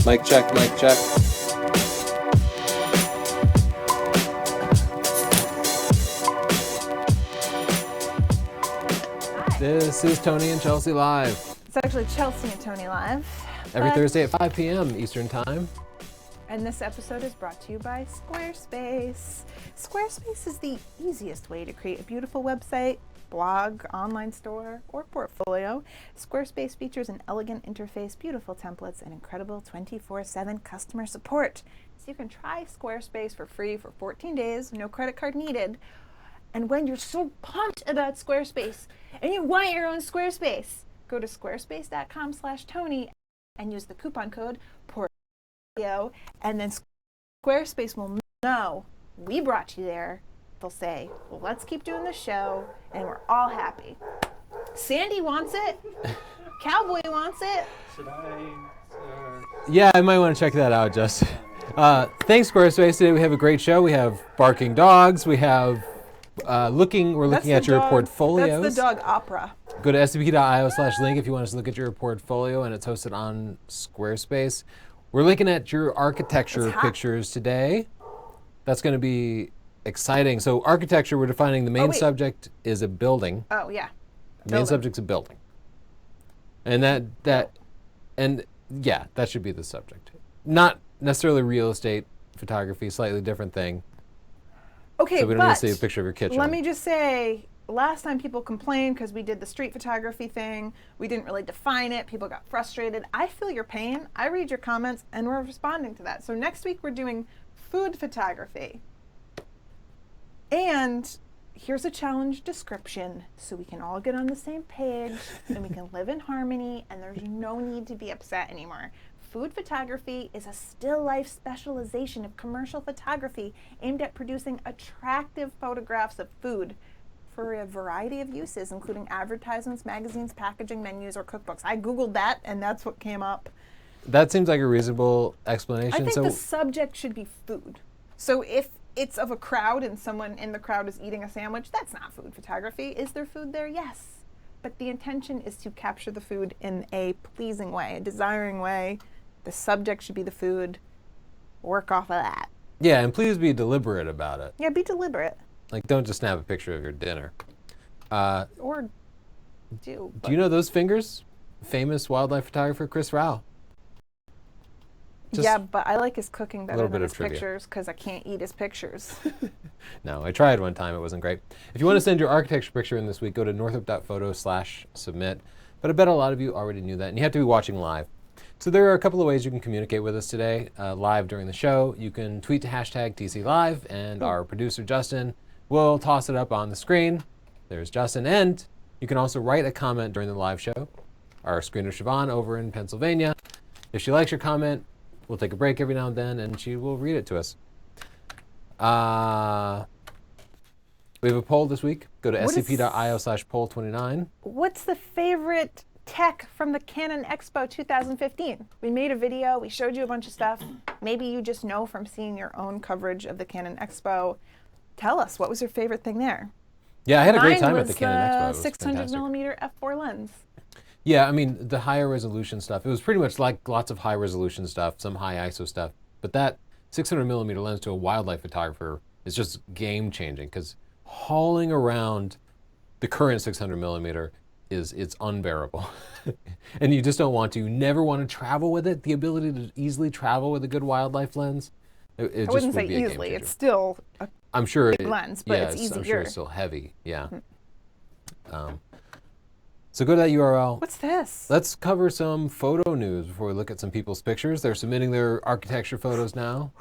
Mic check, mic check. This is Tony and Chelsea Live. It's actually Chelsea and Tony Live. Every Thursday at 5 p.m. Eastern Time. And this episode is brought to you by Squarespace. Squarespace is the easiest way to create a beautiful website, blog, online store, or portfolio. Squarespace features an elegant interface, beautiful templates, and incredible 24/7 customer support. So you can try Squarespace for free for 14 days, no credit card needed. And when you're so pumped about Squarespace and you want your own Squarespace, go to squarespace.com/Tony and use the coupon code PORTFOLIO, and then Squarespace will know we brought you there. They'll say, well, let's keep doing the show, and we're all happy. Sandy wants it. Cowboy wants it. Should I? Yeah, I might want to check that out, Justin. Thanks, Squarespace. Today we have a great show. We have barking dogs. We have we're looking at your portfolios. That's the dog opera. Go to scp.io/link if you want us to look at your portfolio, and it's hosted on Squarespace. We're looking at your architecture pictures today. That's going to be exciting. So architecture, we're defining the main subject is a building. Oh, yeah. The main subject's a building. And that should be the subject. Not necessarily real estate photography, slightly different thing. Okay, so we don't need to see a picture of your kitchen. Let me just say, last time people complained because we did the street photography thing. We didn't really define it. People got frustrated. I feel your pain. I read your comments, and we're responding to that. So next week we're doing food photography. And here's a challenge description so we can all get on the same page and we can live in harmony, and there's no need to be upset anymore. Food photography is a still life specialization of commercial photography aimed at producing attractive photographs of food for a variety of uses, including advertisements, magazines, packaging, menus, or cookbooks. I Googled that, and that's what came up. That seems like a reasonable explanation. I think the subject should be food. So if it's of a crowd and someone in the crowd is eating a sandwich, that's not food photography. Is there food there? Yes. But the intention is to capture the food in a pleasing way, a desiring way. The subject should be the food. Work off of that. Yeah, and please be deliberate about it. Yeah, be deliberate. Like, don't just snap a picture of your dinner. Or do. Do you know those fingers? Famous wildlife photographer Chris Rao. Yeah, but I like his cooking better than his trivia. pictures because I can't eat his pictures. No, I tried one time. It wasn't great. If you want to send your architecture picture in this week, go to northrop.photo/submit. But I bet a lot of you already knew that, and you have to be watching live. So there are a couple of ways you can communicate with us today, live during the show. You can tweet to hashtag TCLive, and our producer, Justin, will toss it up on the screen. There's Justin. And you can also write a comment during the live show. Our screener, Siobhan, over in Pennsylvania. If she likes your comment, we'll take a break every now and then, and she will read it to us. We have a poll this week. Go to scp.io/poll29. What's the favorite tech from the Canon Expo 2015? We made a video. We showed you a bunch of stuff. Maybe you just know from seeing your own coverage of the Canon Expo. Tell us, what was your favorite thing there? Yeah, I had a great time at the Canon Expo. It was 600 millimeter f4 lens. Yeah, I mean, the higher resolution stuff, it was pretty much like lots of high resolution stuff, some high ISO stuff. But that 600 millimeter lens to a wildlife photographer is just game changing, because hauling around the current 600 millimeter it's unbearable. And you just don't want to. You never want to travel with it. The ability to easily travel with a good wildlife lens, it just wouldn't would say be a game easily. changer. It's still a I'm sure big lens, but it's easier. I'm sure it's still heavy, yeah. So go to that URL. What's this? Let's cover some photo news before we look at some people's pictures. They're submitting their architecture photos now.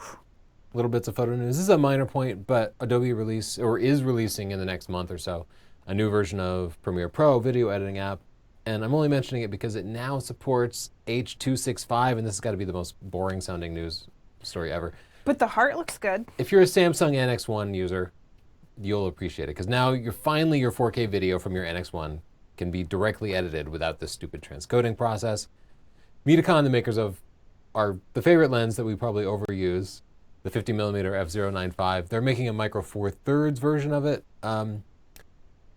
Little bits of photo news. This is a minor point, but Adobe is releasing in the next month or so a new version of Premiere Pro video editing app. And I'm only mentioning it because it now supports H.265, and this has got to be the most boring sounding news story ever. But the heart looks good. If you're a Samsung NX1 user, you'll appreciate it, because now your 4K video from your NX1 can be directly edited without this stupid transcoding process. Metacon, the makers of the favorite lens that we probably overuse, the 50mm f/0.95, they're making a micro four thirds version of it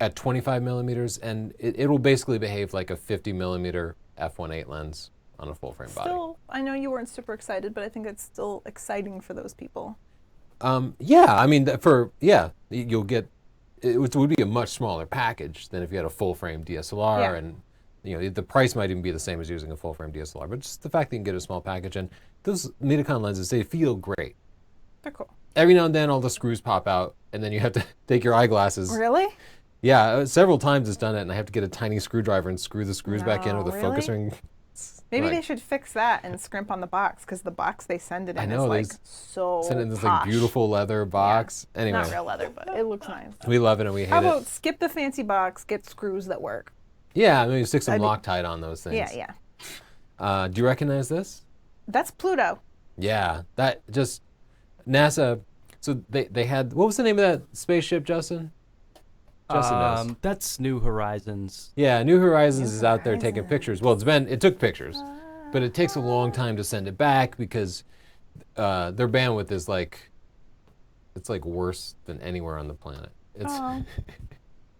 at 25mm, and it will basically behave like a 50mm f1.8 lens on a full frame body. Still, I know you weren't super excited, but I think it's still exciting for those people. Yeah, I mean, you'll get, would be a much smaller package than if you had a full frame DSLR, Yeah. and the price might even be the same as using a full frame DSLR. But just the fact that you can get a small package, and those Medicon lenses, they feel great. They're cool. Every now and then, all the screws pop out, and then you have to take your eyeglasses. Really? Yeah, several times it's done it, and I have to get a tiny screwdriver and screw the screws back in No, with a really? focus ring. Maybe Right. they should fix that and scrimp on the box, because the box they send it in I know, is they like so Send it in this posh. like beautiful leather box. Anyway, Not real leather, but it looks nice. we love it and we hate How it. about skip the fancy box, get screws that work? Yeah, I mean, stick some I'd be- Loctite on those things. Yeah, yeah. Do you recognize this? That's Pluto. Yeah, that just NASA. So they had, what was the name of that spaceship, Justin? Justin knows. That's New Horizons. Yeah, New Horizons New is out there taking Horizons. pictures. Well, it took pictures, but it takes a long time to send it back because their bandwidth is it's like worse than anywhere on the planet. It's Oh,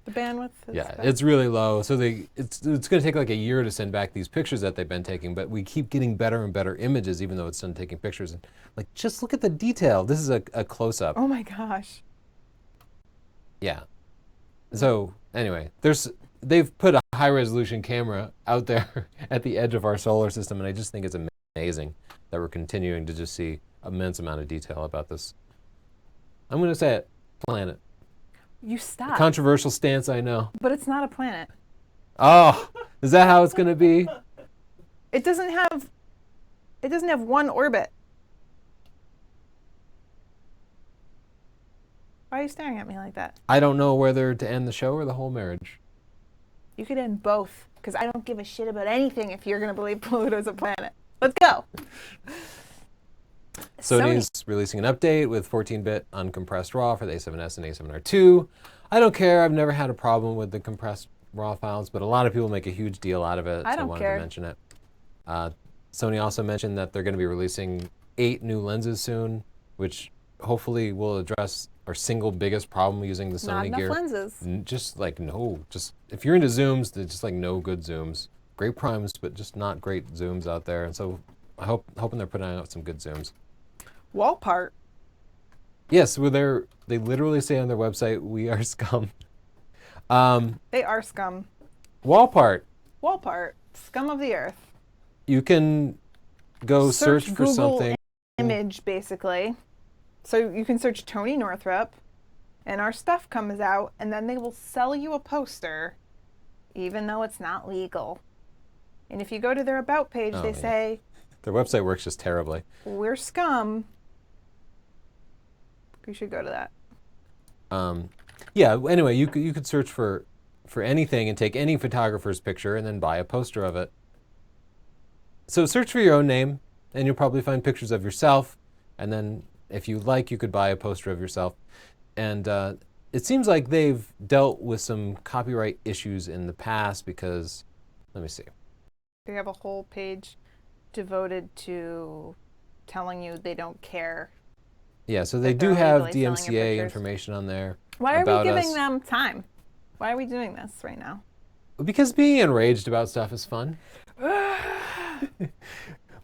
the bandwidth. Is yeah, bad. it's really low. So it's going to take like a year to send back these pictures that they've been taking, but we keep getting better and better images, even though it's done taking pictures. And like, just look at the detail. This is a close-up. Oh my gosh. Yeah. So anyway, they've put a high-resolution camera out there at the edge of our solar system, and I just think it's amazing that we're continuing to just see immense amount of detail about this. I'm going to say it, planet. You stop. Controversial stance, I know. But it's not a planet. Oh, is that how it's going to be? It doesn't have one orbit. Why are you staring at me like that? I don't know whether to end the show or the whole marriage. You could end both, because I don't give a shit about anything if you're going to believe Pluto's a planet. Let's go. Sony's releasing an update with 14-bit uncompressed RAW for the A7S and A7R2. I don't care. I've never had a problem with the compressed RAW files, but a lot of people make a huge deal out of it, I so I don't wanted care. to mention it. Sony also mentioned that they're going to be releasing 8 new lenses soon, which hopefully will address our single biggest problem using the Not Sony enough gear. lenses. Just if you're into zooms, there's just like no good zooms. Great primes, but just not great zooms out there. And so hoping they're putting out some good zooms. Wall part. Yes, they literally say on their website, "We are scum." They are scum. Wall part. Wall part. Scum of the earth. You can go search for Google something. Image, basically. So you can search Tony Northrup, and our stuff comes out, and then they will sell you a poster, even though it's not legal. And if you go to their About page, Oh, they yeah. say, Their website works just terribly. we're scum. You should go to that. Yeah. Anyway, you could search for anything and take any photographer's picture and then buy a poster of it. So search for your own name, and you'll probably find pictures of yourself. And then, if you like, you could buy a poster of yourself. And it seems like they've dealt with some copyright issues in the past because, let me see. They have a whole page devoted to telling you they don't care. Yeah, so they That do they're have legally selling your DMCA pictures. information on there. Why are about we giving us. them time? Why are we doing this right now? Because being enraged about stuff is fun.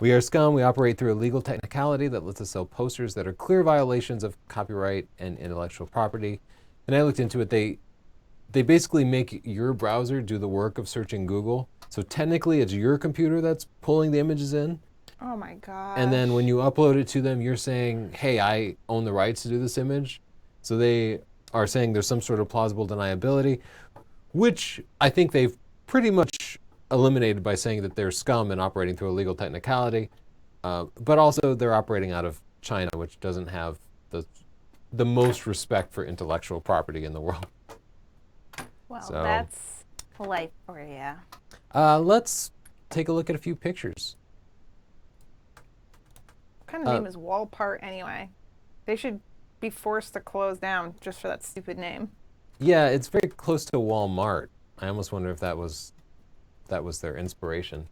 We are scum. We operate through a legal technicality that lets us sell posters that are clear violations of copyright and intellectual property. And I looked into it. They basically make your browser do the work of searching Google. So technically, it's your computer that's pulling the images in. Oh my god. And then when you upload it to them, you're saying, hey, I own the rights to do this image. So they are saying there's some sort of plausible deniability, which I think they've pretty much eliminated by saying that they're scum and operating through a legal technicality. But also they're operating out of China, which doesn't have the most respect for intellectual property in the world. Well, so- that's life for you. Let's take a look at a few pictures. What kind of name is Wall Part anyway? They should be forced to close down just for that stupid name. Yeah, it's very close to Walmart. I almost wonder if that was their inspiration.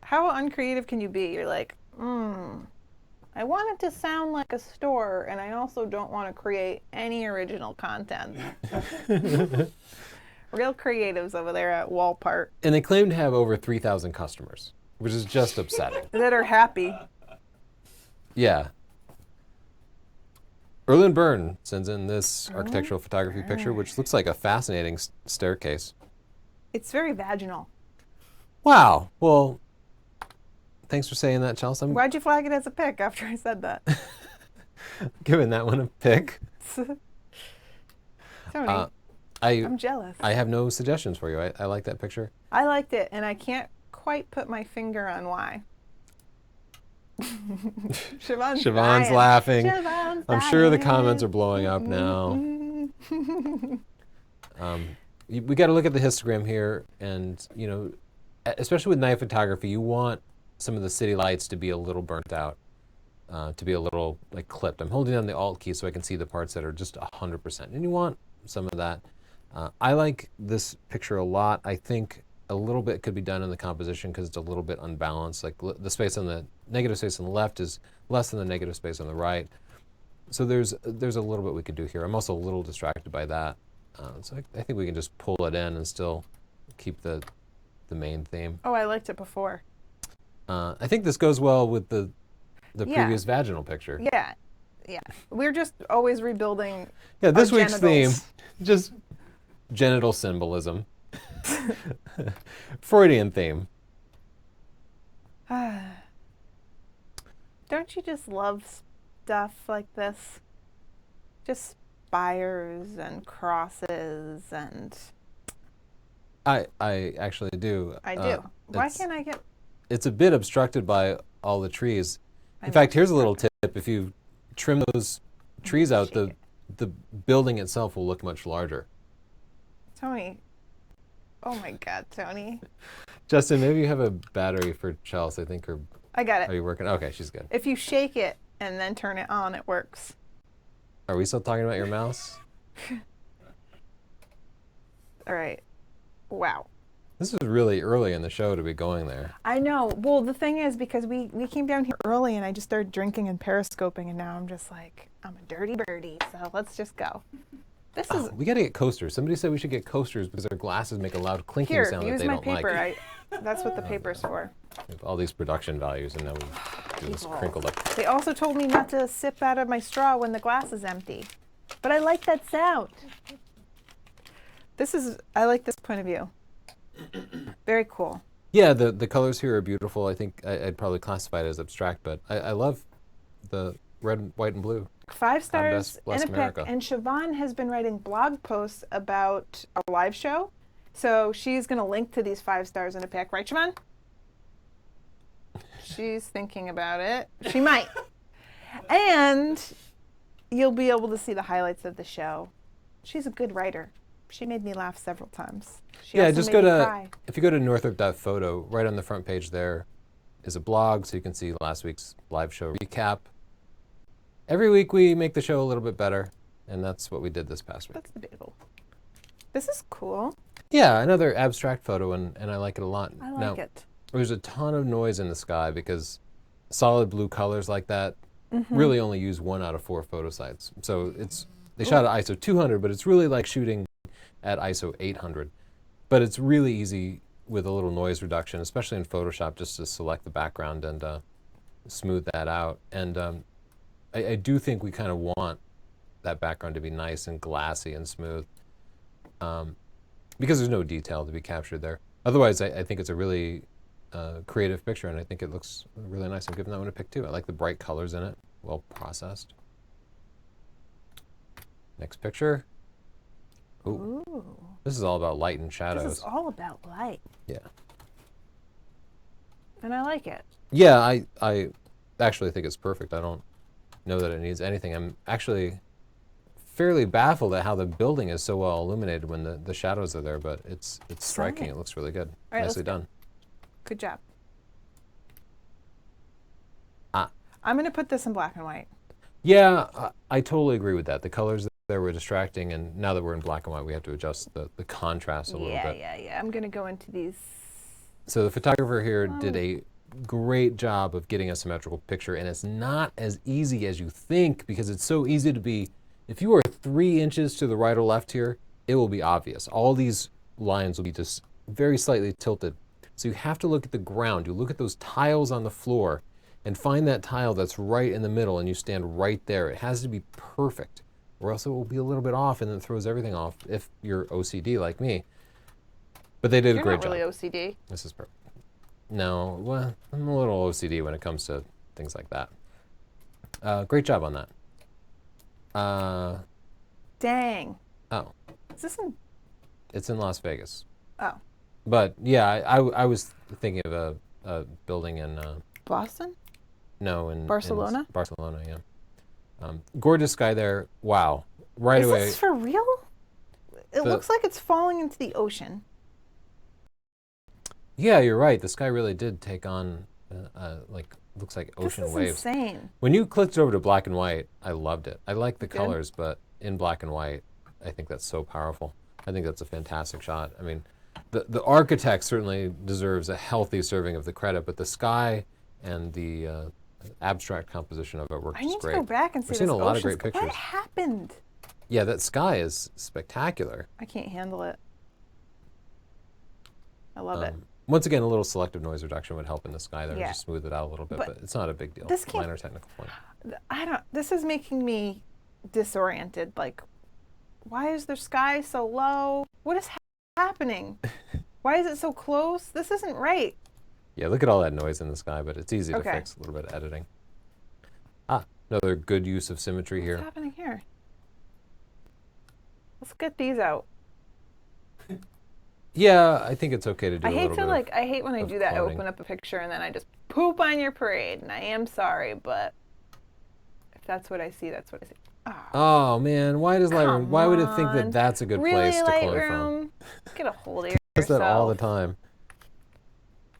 How uncreative can you be? You're like, I want it to sound like a store, and I also don't want to create any original content. Real creatives over there at Walpart And they claim to have over 3,000 customers, which is just upsetting. that are happy. Yeah. Erlen Byrne sends in this architectural photography picture, which looks like a fascinating staircase. It's very vaginal. Wow. Well, thanks for saying that, Chelsea. I'm Why'd you flag it as a pic after I said that? giving that one a pick. Tony, I I'm jealous. I have no suggestions for you. I like that picture. I liked it, and I can't quite put my finger on why. Siobhan's Siobhan's laughing. Siobhan's I'm sure the dying. comments are blowing up now. We got to look at the histogram here, and you know, especially with night photography, you want some of the city lights to be a little burnt out, to be a little like clipped. I'm holding down the Alt key so I can see the parts that are just 100%, and you want some of that. I like this picture a lot. I think a little bit could be done in the composition because it's a little bit unbalanced. Like the space on the negative space on the left is less than the negative space on the right. So there's a little bit we could do here. I'm also a little distracted by that. So I think we can just pull it in and still keep the main theme. Oh, I liked it before. I think this goes well with the Yeah. previous vaginal picture. Yeah, yeah. We're just always rebuilding. Yeah, this our week's theme, genitals. just genital symbolism. Freudian theme. Don't you just love stuff like this? Just spires and crosses and I actually do. I do. Why it's- can't I get? It's a bit obstructed by all the trees. I In know. fact, here's a little tip. If you trim those trees out, Shake the building itself will look much larger. Tony. Oh my God, Tony. Justin, maybe you have a battery for Chelsea, I think, or I got are it. you working? Okay, she's good. If you shake it and then turn it on, it works. Are we still talking about your mouse? All right. Wow. This is really early in the show to be going there. I know. Well, the thing is, because we came down here early and I just started drinking and periscoping, and now I'm just like, I'm a dirty birdie, so let's just go. This is, We got to get coasters. Somebody said we should get coasters because our glasses make a loud clinking here, sound that use they my don't paper. like. That's what the paper's for. We have all these production values, and now we do this People. crinkled up. They also told me not to sip out of my straw when the glass is empty. But I like that sound. I like this point of view. Very cool. Yeah, the colors here are beautiful. I think I'd probably classify it as abstract, but I love the red, white, and blue. 5 stars bless and a America. pick. And Siobhan has been writing blog posts about our live show. So she's going to link to these 5 stars and a pick. Right, Siobhan? She's thinking about it. She might. And you'll be able to see the highlights of the show. She's a good writer. She made me laugh several times. She Yeah, also just made go me to, cry. if you go to northrop.photo, right on the front page there is a blog, so you can see last week's live show recap. Every week we make the show a little bit better, and that's what we did this past week. That's debatable. This is cool. Yeah, another abstract photo, and I like it a lot. I Now, like it. there's a ton of noise in the sky because solid blue colors like that Mm-hmm. really only use 1 out of 4 photo sites. So they shot at ISO 200, but it's really like shooting at ISO 800. But it's really easy with a little noise reduction, especially in Photoshop, just to select the background and smooth that out. And I do think we kind of want that background to be nice and glassy and smooth because there's no detail to be captured there. Otherwise, I think it's a really creative picture, and I think it looks really nice. I'm giving that one a pick too. I like the bright colors in it, well processed. Next picture. Ooh, Ooh. this is all about light and This shadows. is all about light. Yeah. And I like it. Yeah, I actually think it's perfect. I don't know that it needs anything. I'm actually fairly baffled at how the building is so well illuminated when the shadows are there, but it's striking. Stunning. It looks really good. All right, Nicely let's go. done. Good job. Ah. I'm going to put this in black and white. Yeah, I totally agree with that. The colors there were distracting, and now that we're in black and white, we have to adjust the contrast a little bit. Yeah. I'm going to go into these. So the photographer here did a great job of getting a symmetrical picture, and it's not as easy as you think because it's so easy to be, if you are 3 inches to the right or left here, it will be obvious. All these lines will be just very slightly tilted. So you have to look at the ground. You look at those tiles on the floor and find that tile that's right in the middle, and you stand right there. It has to be perfect, or else it will be a little bit off and then it throws everything off if you're OCD like me. But they did a You're great not job. really OCD. This is perfect. No, well, I'm a little OCD when it comes to things like that. Great job on that. Dang. Oh, Is this in? it's in Las Vegas. Oh, But yeah, I was thinking of a building in, Boston? no, in Barcelona? In Barcelona, yeah. Gorgeous sky there. Wow. Right Is away. this for real? It The- looks like it's falling into the ocean. Yeah, you're right. The sky really did take on, like, looks like ocean This is waves. insane. When you clicked over to black and white, I loved it. I like the Good. colors, but in black and white, I think that's so powerful. I think that's a fantastic shot. I mean, the architect certainly deserves a healthy serving of the credit, but the sky and the abstract composition of it works I need great. to go back and see We've this seen a lot of ocean great sky. pictures. What happened? Yeah, that sky is spectacular. I can't handle it. I love it. Once again, a little selective noise reduction would help in the sky there, Yeah. just smooth it out a little bit, But but it's not a big deal. this can't- Minor technical point. This is making me disoriented. Like, why is the sky so low? What is happening? Why is it so close? This isn't right. Yeah, look at all that noise in the sky, but it's easy to Okay. fix, a little bit of editing. Another good use of symmetry What's here. happening here? Let's get these out. Yeah, I think it's okay to do I a hate little to bit I hate when I of do that. I cloning. open up a picture and then I just poop on your parade, and I am sorry, but if that's what I see, that's what I see. Oh man, why does Lightroom? Why would it think Come that on. that's a good Really, place to clone from? Lightroom? Get a hold of It does yourself. that all the time.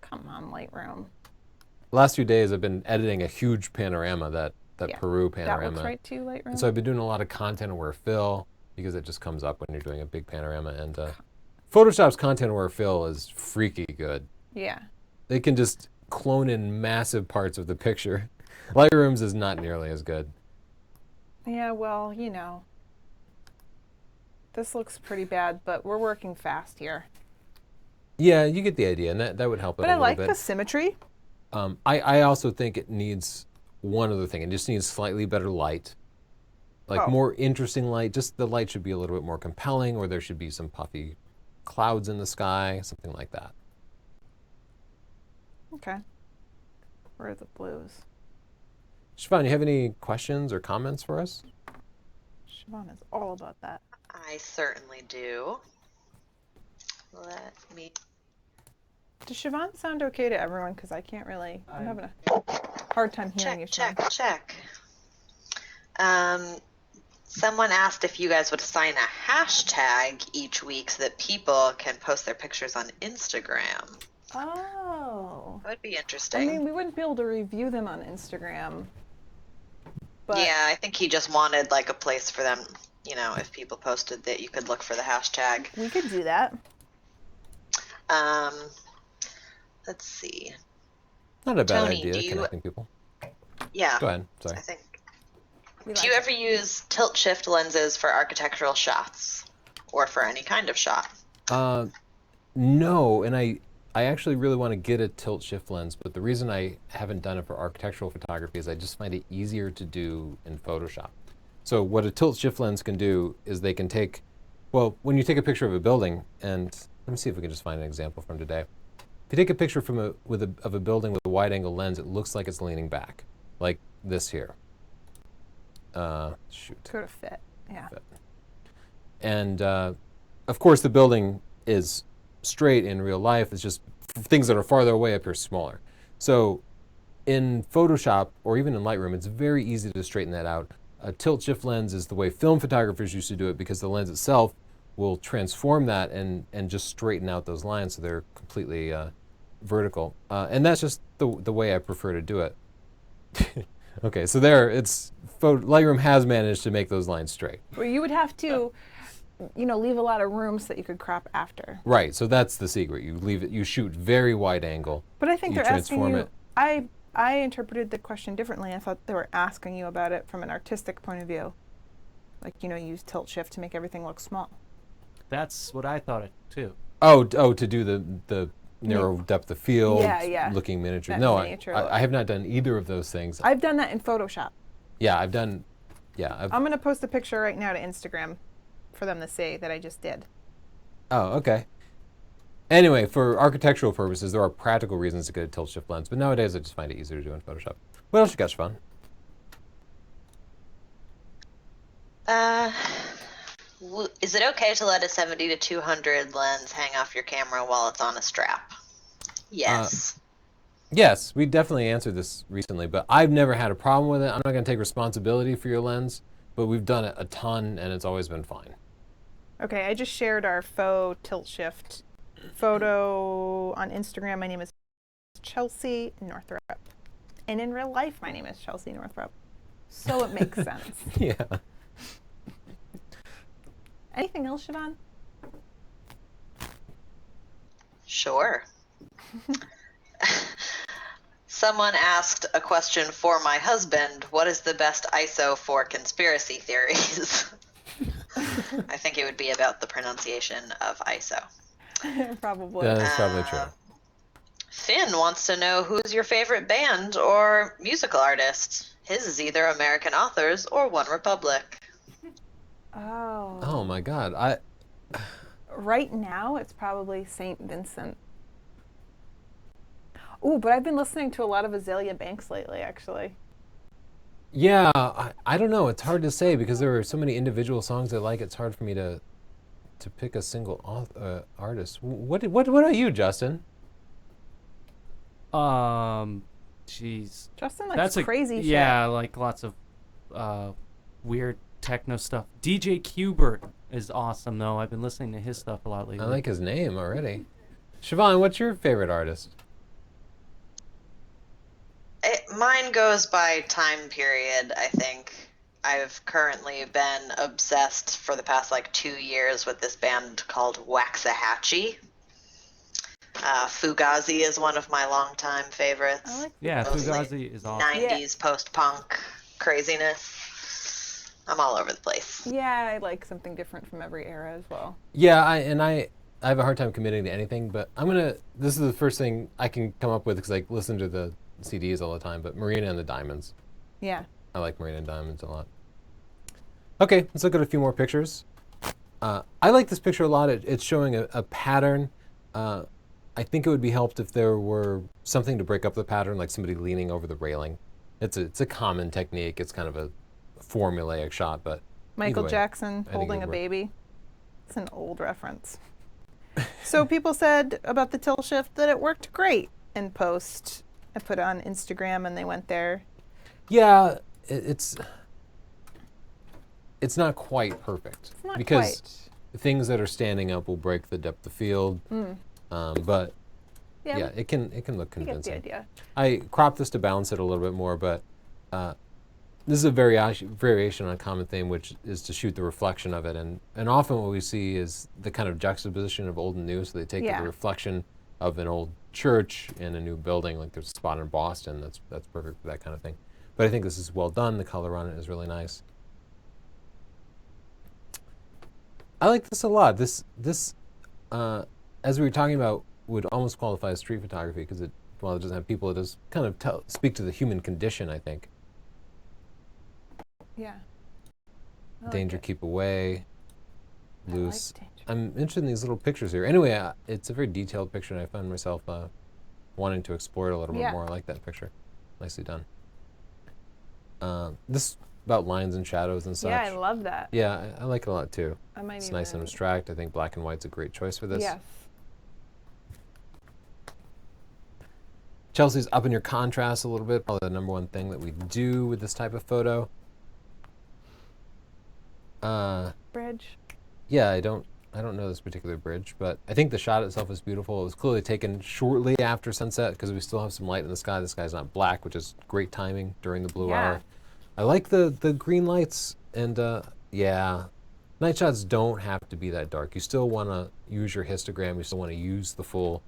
Come on, Lightroom. Last few days, I've been editing a huge panorama, that Yeah, Peru That panorama. looks right too, Lightroom. And so I've been doing a lot of content-aware fill because it just comes up when you're doing a big panorama. And Photoshop's content-aware fill is freaky good. Yeah. They can just clone in massive parts of the picture. Lightroom's is not nearly as good. Yeah, well, you know. This looks pretty bad, but we're working fast here. Yeah, you get the idea, and that would help it But a I little like bit. the symmetry. I also think it needs one other thing. It just needs slightly better light, like Oh. more interesting light. Just the light should be a little bit more compelling, or there should be some puffy clouds in the sky, something like that. Okay. Where are the blues? Siobhan, you have any questions or comments for us? Siobhan is all about that. I certainly do. Let me. Does Siobhan sound okay to everyone? Because I can't really. I'm having a hard time hearing you, Check, Siobhan. check, check. Someone asked if you guys would assign a hashtag each week so that people can post their pictures on Instagram. Oh. That would be I interesting. mean, we wouldn't be able to review them on Instagram. But Yeah, I think he just wanted like a place for them, you know, if people posted that you could look for the hashtag. we could do that. Let's see. Not a bad Tony, idea, do you- connecting people. Yeah. Go ahead, sorry. I think. We Do like you it. ever use tilt shift lenses for architectural shots or for any kind of shot? No, and I actually really want to get a tilt shift lens, but the reason I haven't done it for architectural photography is I just find it easier to do in Photoshop. So what a tilt shift lens can do is they can take, well, when you take a picture of a building, and let me see if we can just find an example from today. If you take a picture from of a building with a wide angle lens, it looks like it's leaning back, like this here. Shoot. Could have fit. Yeah. And of course, the building is straight in real life. It's just things that are farther away appear smaller. So in Photoshop or even in Lightroom, it's very easy to straighten that out. A tilt shift lens is the way film photographers used to do it because the lens itself will transform that and just straighten out those lines so they're completely vertical. And that's just the way I prefer to do it. Okay, so there, Lightroom has managed to make those lines straight. Well, you would have to, you know, leave a lot of room so that you could crop after. Right, so that's the secret. You leave it, you shoot very wide angle. But I think You they're asking transform you. it. I interpreted the question differently. I thought they were asking you about it from an artistic point of view. Like, you know, use tilt shift to make everything look small. That's what I thought it too. To do the narrow depth of field, Yeah. looking miniature. That No, miniature I look. have not done either of those things. I've done that in Photoshop. Yeah, I've done. Yeah. I'm going to post a picture right now to Instagram for them to see that I just did. Oh, okay. Anyway, for architectural purposes, there are practical reasons to get a tilt shift lens, but nowadays I just find it easier to do in Photoshop. What else you got, Siobhan? Is it okay to let a 70 to 200 lens hang off your camera while it's on a strap? Yes. Yes, we definitely answered this recently, but I've never had a problem with it. I'm not going to take responsibility for your lens, but we've done it a ton, and it's always been fine. Okay, I just shared our faux tilt shift photo on Instagram. My name is Chelsea Northrup. And in real life, my name is Chelsea Northrup. So it makes sense. Yeah. Anything else, Siobhan? Sure. Someone asked a question for my husband. What is the best ISO for conspiracy theories? I think it would be about the pronunciation of ISO. Probably. That's probably true. Finn wants to know who's your favorite band or musical artist. His is either American Authors or One Republic. Oh. Oh my God. Right now, it's probably St. Vincent. Ooh, but I've been listening to a lot of Azalea Banks lately, actually. Yeah, I don't know. It's hard to say because there are so many individual songs I like. It's hard for me to pick a single artist. What are you, Justin? Jeez. Justin likes That's crazy shit. Yeah, like lots of weird techno stuff. DJ Qbert is awesome, though. I've been listening to his stuff a lot lately. I like his name already. Siobhan, what's your favorite artist? Mine goes by time period, I think. I've currently been obsessed for the past 2 years with this band called Waxahachie. Fugazi is one of my longtime favorites. I like Yeah, Mostly Fugazi is awesome. 90s post-punk craziness. I'm all over the place. Yeah, I like something different from every era as well. Yeah, I have a hard time committing to anything, but this is the first thing I can come up with because I listen to the CDs all the time, but Marina and the Diamonds. Yeah. I like Marina and Diamonds a lot. Okay, let's look at a few more pictures. I like this picture a lot. It's showing a pattern. I think it would be helped if there were something to break up the pattern, like somebody leaning over the railing. It's a common technique. It's kind of a formulaic shot, but Michael either way, Jackson I think holding it a would work. baby. It's an old reference. So people said about the tilt shift that it worked great in post. I put it on Instagram and they went there. Yeah, it's not quite perfect. It's not because quite. things that are standing up will break the depth of field. But yeah, it can look you get the convincing. idea. I cropped this to balance it a little bit more, but this is a variation on a common theme, which is to shoot the reflection of it. And often what we see is the kind of juxtaposition of old and new. So they take Yeah. the reflection of an old church in a new building, like there's a spot in Boston that's perfect for that kind of thing. But I think this is well done. The color on it is really nice. I like this a lot. This as we were talking about, would almost qualify as street photography because while it doesn't have people, it does kind of speak to the human condition, I think. Yeah. I like Danger, it. keep away, I like loose. danger. I'm interested in these little pictures here. Anyway, it's a very detailed picture, and I found myself wanting to explore it a little bit Yeah. more. I like that picture. Nicely done. This about lines and shadows and such. Yeah, I love that. Yeah, I like it a lot too. I might It's even, nice and abstract. I think black and white's a great choice for this. Yes. Chelsea's upping your contrast a little bit. Probably the number one thing that we do with this type of photo. Bridge. Yeah, I don't know this particular bridge, but I think the shot itself is beautiful. It was clearly taken shortly after sunset because we still have some light in the sky. The sky's not black, which is great timing during the blue Yeah. hour. I like the green lights, and yeah, night shots don't have to be that dark. You still want to use your histogram. You still want to use the full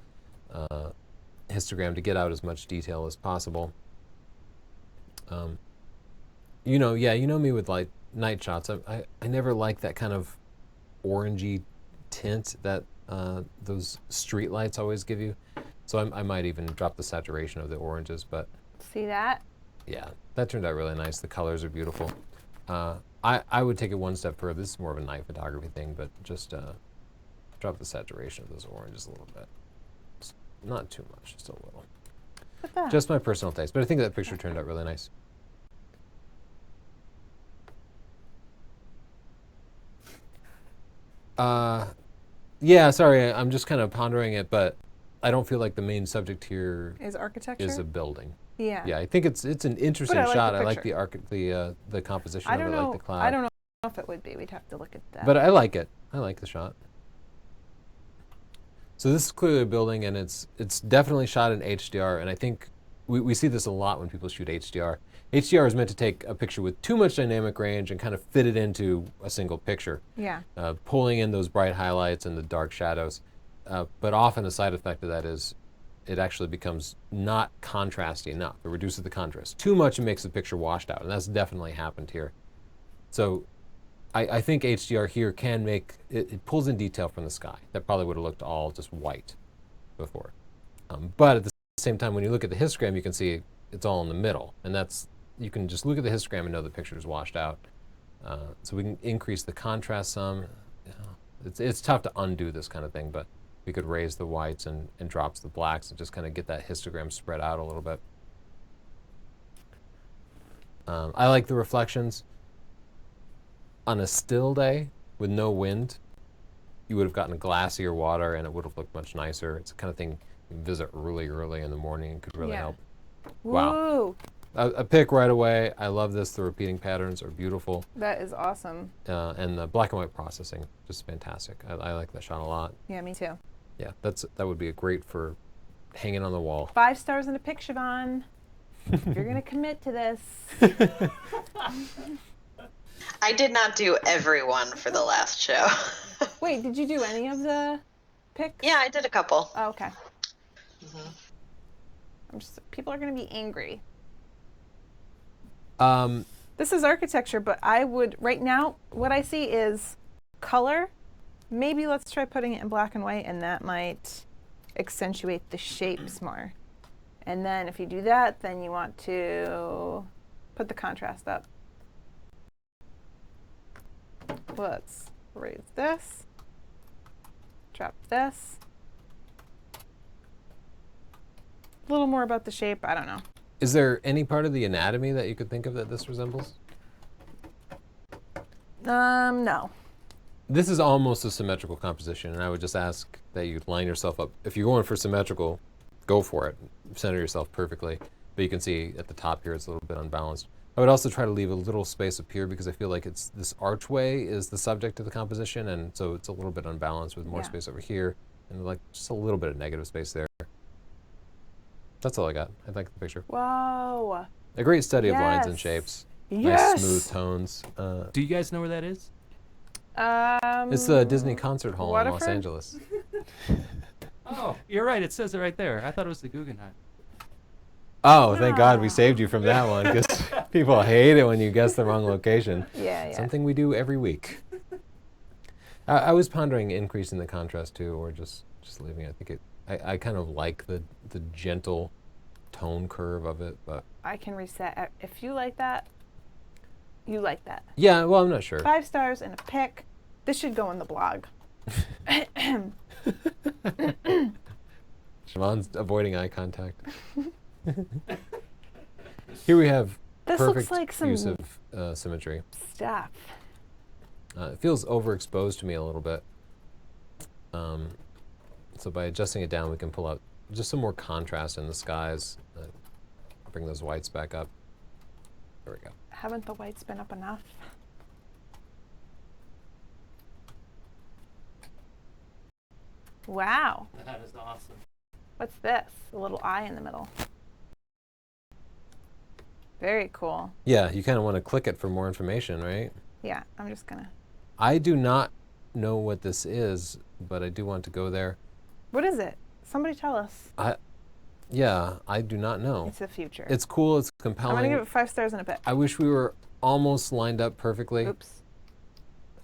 histogram to get out as much detail as possible. You know me with night shots. I never like that kind of orangey tint that those street lights always give you. So I might even drop the saturation of the oranges, but See that? yeah, that turned out really nice. The colors are beautiful. I would take it one step further. This is more of a night photography thing, but just drop the saturation of those oranges a little bit. Not too much, just a little. Look at that. Just my personal taste, but I think that picture turned out really nice. Yeah, sorry, I'm just kind of pondering it, but I don't feel like the main subject here Is architecture? is a building. Yeah. Yeah, I think it's an interesting I like shot. the I like picture. the composition I of don't it, know. like the cloud. I don't know if it would be. We'd have to look at that. But I like it. I like the shot. So this is clearly a building, and it's definitely shot in HDR, and I think we see this a lot when people shoot HDR. HDR is meant to take a picture with too much dynamic range and kind of fit it into a single picture, yeah. pulling in those bright highlights and the dark shadows. But often a side effect of that is it actually becomes not contrasty enough. It reduces the contrast. Too much, it makes the picture washed out, and that's definitely happened here. So I think HDR here can make, it pulls in detail from the sky. That probably would have looked all just white before. But at the same time, when you look at the histogram, you can see it's all in the middle. And that's, you can just look at the histogram and know the picture is washed out. So we can increase the contrast some. It's tough to undo this kind of thing, but we could raise the whites and drops the blacks and just kind of get that histogram spread out a little bit. I like the reflections. On a still day with no wind, you would have gotten glassier water and it would have looked much nicer. It's the kind of thing you can visit really early in the morning and could really Yeah. help. Wow. Wow. A pick right away. I love this. The repeating patterns are beautiful. That is awesome. And the black and white processing, just fantastic. I like that shot a lot. Yeah, me too. Yeah, that would be a great for hanging on the wall. 5 stars in a pic, Siobhan. If you're going to commit to this. I did not do everyone for the last show. Wait, did you do any of the pics? Yeah, I did a couple. Oh, okay. Mhm. People are going to be angry. Um, This is architecture, but I would, right now, what I see is color. Maybe let's try putting it in black and white, and that might accentuate the shapes more. And then if you do that, then you want to put the contrast up. Let's raise this, drop this. A little more about the shape, I don't know. is there any part of the anatomy that you could think of that this resembles? No. This is almost a symmetrical composition, and I would just ask that you line yourself up. If you're going for symmetrical, go for it. Center yourself perfectly. But you can see at the top here it's a little bit unbalanced. I would also try to leave a little space up here because I feel like it's this archway is the subject of the composition, and so it's a little bit unbalanced with more Yeah. space over here and like just a little bit of negative space there. That's all I got. I like the picture. Whoa. A great study of lines and Yes. shapes. Yes. Nice smooth tones. Do you guys know where that is? It's the Disney Concert Hall in Los Waterford? Angeles. Oh, you're right. It says it right there. I thought it was the Guggenheim. Oh, thank God we Ah. saved you from that one because people hate it when you guess the wrong location. Yeah, yeah. Something we do every week. I was pondering increasing the contrast too, or just leaving it. I think I kind of like the gentle tone curve of it, but I can reset. If you like that, you like that. yeah, well, I'm not sure. 5 stars and a pic. This should go in the blog. Siobhan's avoiding eye contact. Here we have This looks perfect like some use of symmetry. stuff. It feels overexposed to me a little bit. So by adjusting it down, we can pull out just some more contrast in the skies. Bring those whites back up. There we go. Haven't the whites been up enough? Wow. That is awesome. What's this? A little eye in the middle. Very cool. Yeah, you kind of want to click it for more information, right? Yeah, I'm just gonna. I do not know what this is, but I do want to go there. What is it? Somebody tell us. Yeah, I do not know. It's the future. It's cool. It's I'm gonna compelling. give it 5 stars and a pic. I wish we were almost lined up perfectly. Oops.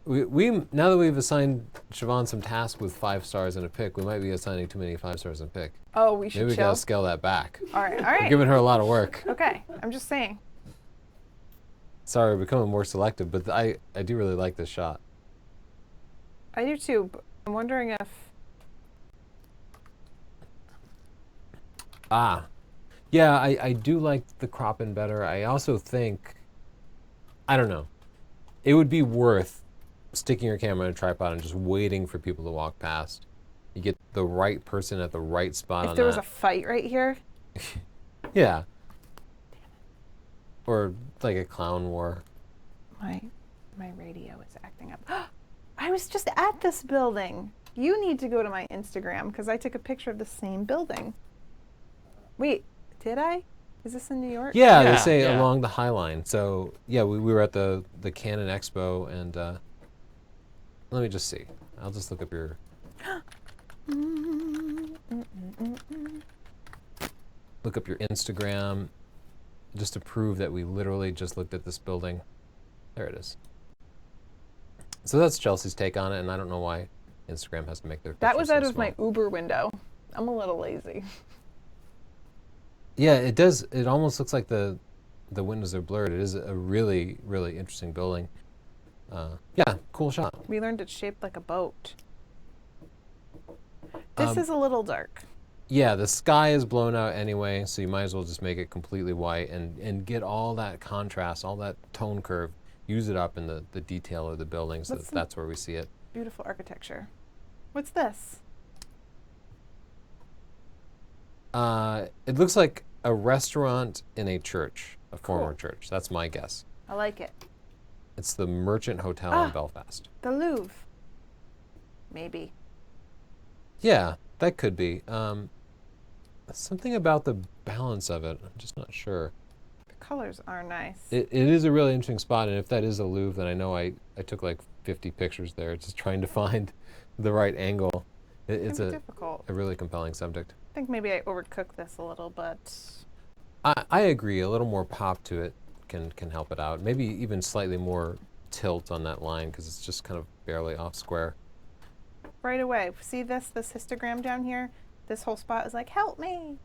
we now that we've assigned Siobhan some tasks with 5 stars and a pick, we might be assigning too many 5 stars and a pick. Oh, we should Maybe we chill. gotta scale that back. All right, all We're right. giving her a lot of work. Okay, I'm just saying. Sorry, we're becoming more selective, but I do really like this shot. I do too, but I'm wondering if... Ah, yeah, I do like the cropping better. I also think, I don't know, it would be worth sticking your camera in a tripod and just waiting for people to walk past. You get the right person at the right spot on If there was a that. fight right here, Yeah. Or like a clown war. my radio is acting up. I was just at this building. You need to go to my Instagram because I took a picture of the same building. Wait, did I? Is this in New York? Yeah, Yeah, they say yeah. along the High Line. So yeah, we were at the Canon Expo, and let me just see. I'll just look up your. Look up your Instagram, just to prove that we literally just looked at this building. There it is. So that's Chelsea's take on it, and I don't know why Instagram has to make their. That pictures was so out of small. my Uber window. I'm a little lazy. Yeah, it does. It almost looks like the windows are blurred. It is a really, really interesting building. Yeah, cool shot. We learned it's shaped like a boat. This Um, is a little dark. Yeah, the sky is blown out anyway, so you might as well just make it completely white and get all that contrast, all that tone curve, use it up in the detail of the building so What's that the- that's where we see it. Beautiful architecture. What's this? It looks like a restaurant in a church, a former Cool. church. That's my guess. I like it. It's the Merchant Hotel Ah. in Belfast. The Louvre. Maybe. Yeah, that could be. Something about the balance of it, I'm just not sure. The colors are nice. It is a really interesting spot, and if that is a Louvre, then I know I took like 50 pictures there just trying to find the right angle. It's Can be a difficult. really compelling subject. I think maybe I overcooked this a little, but I agree, a little more pop to it can help it out. Maybe even slightly more tilt on that line because it's just kind of barely off square. right away. See this histogram down here? This whole spot is like, help me.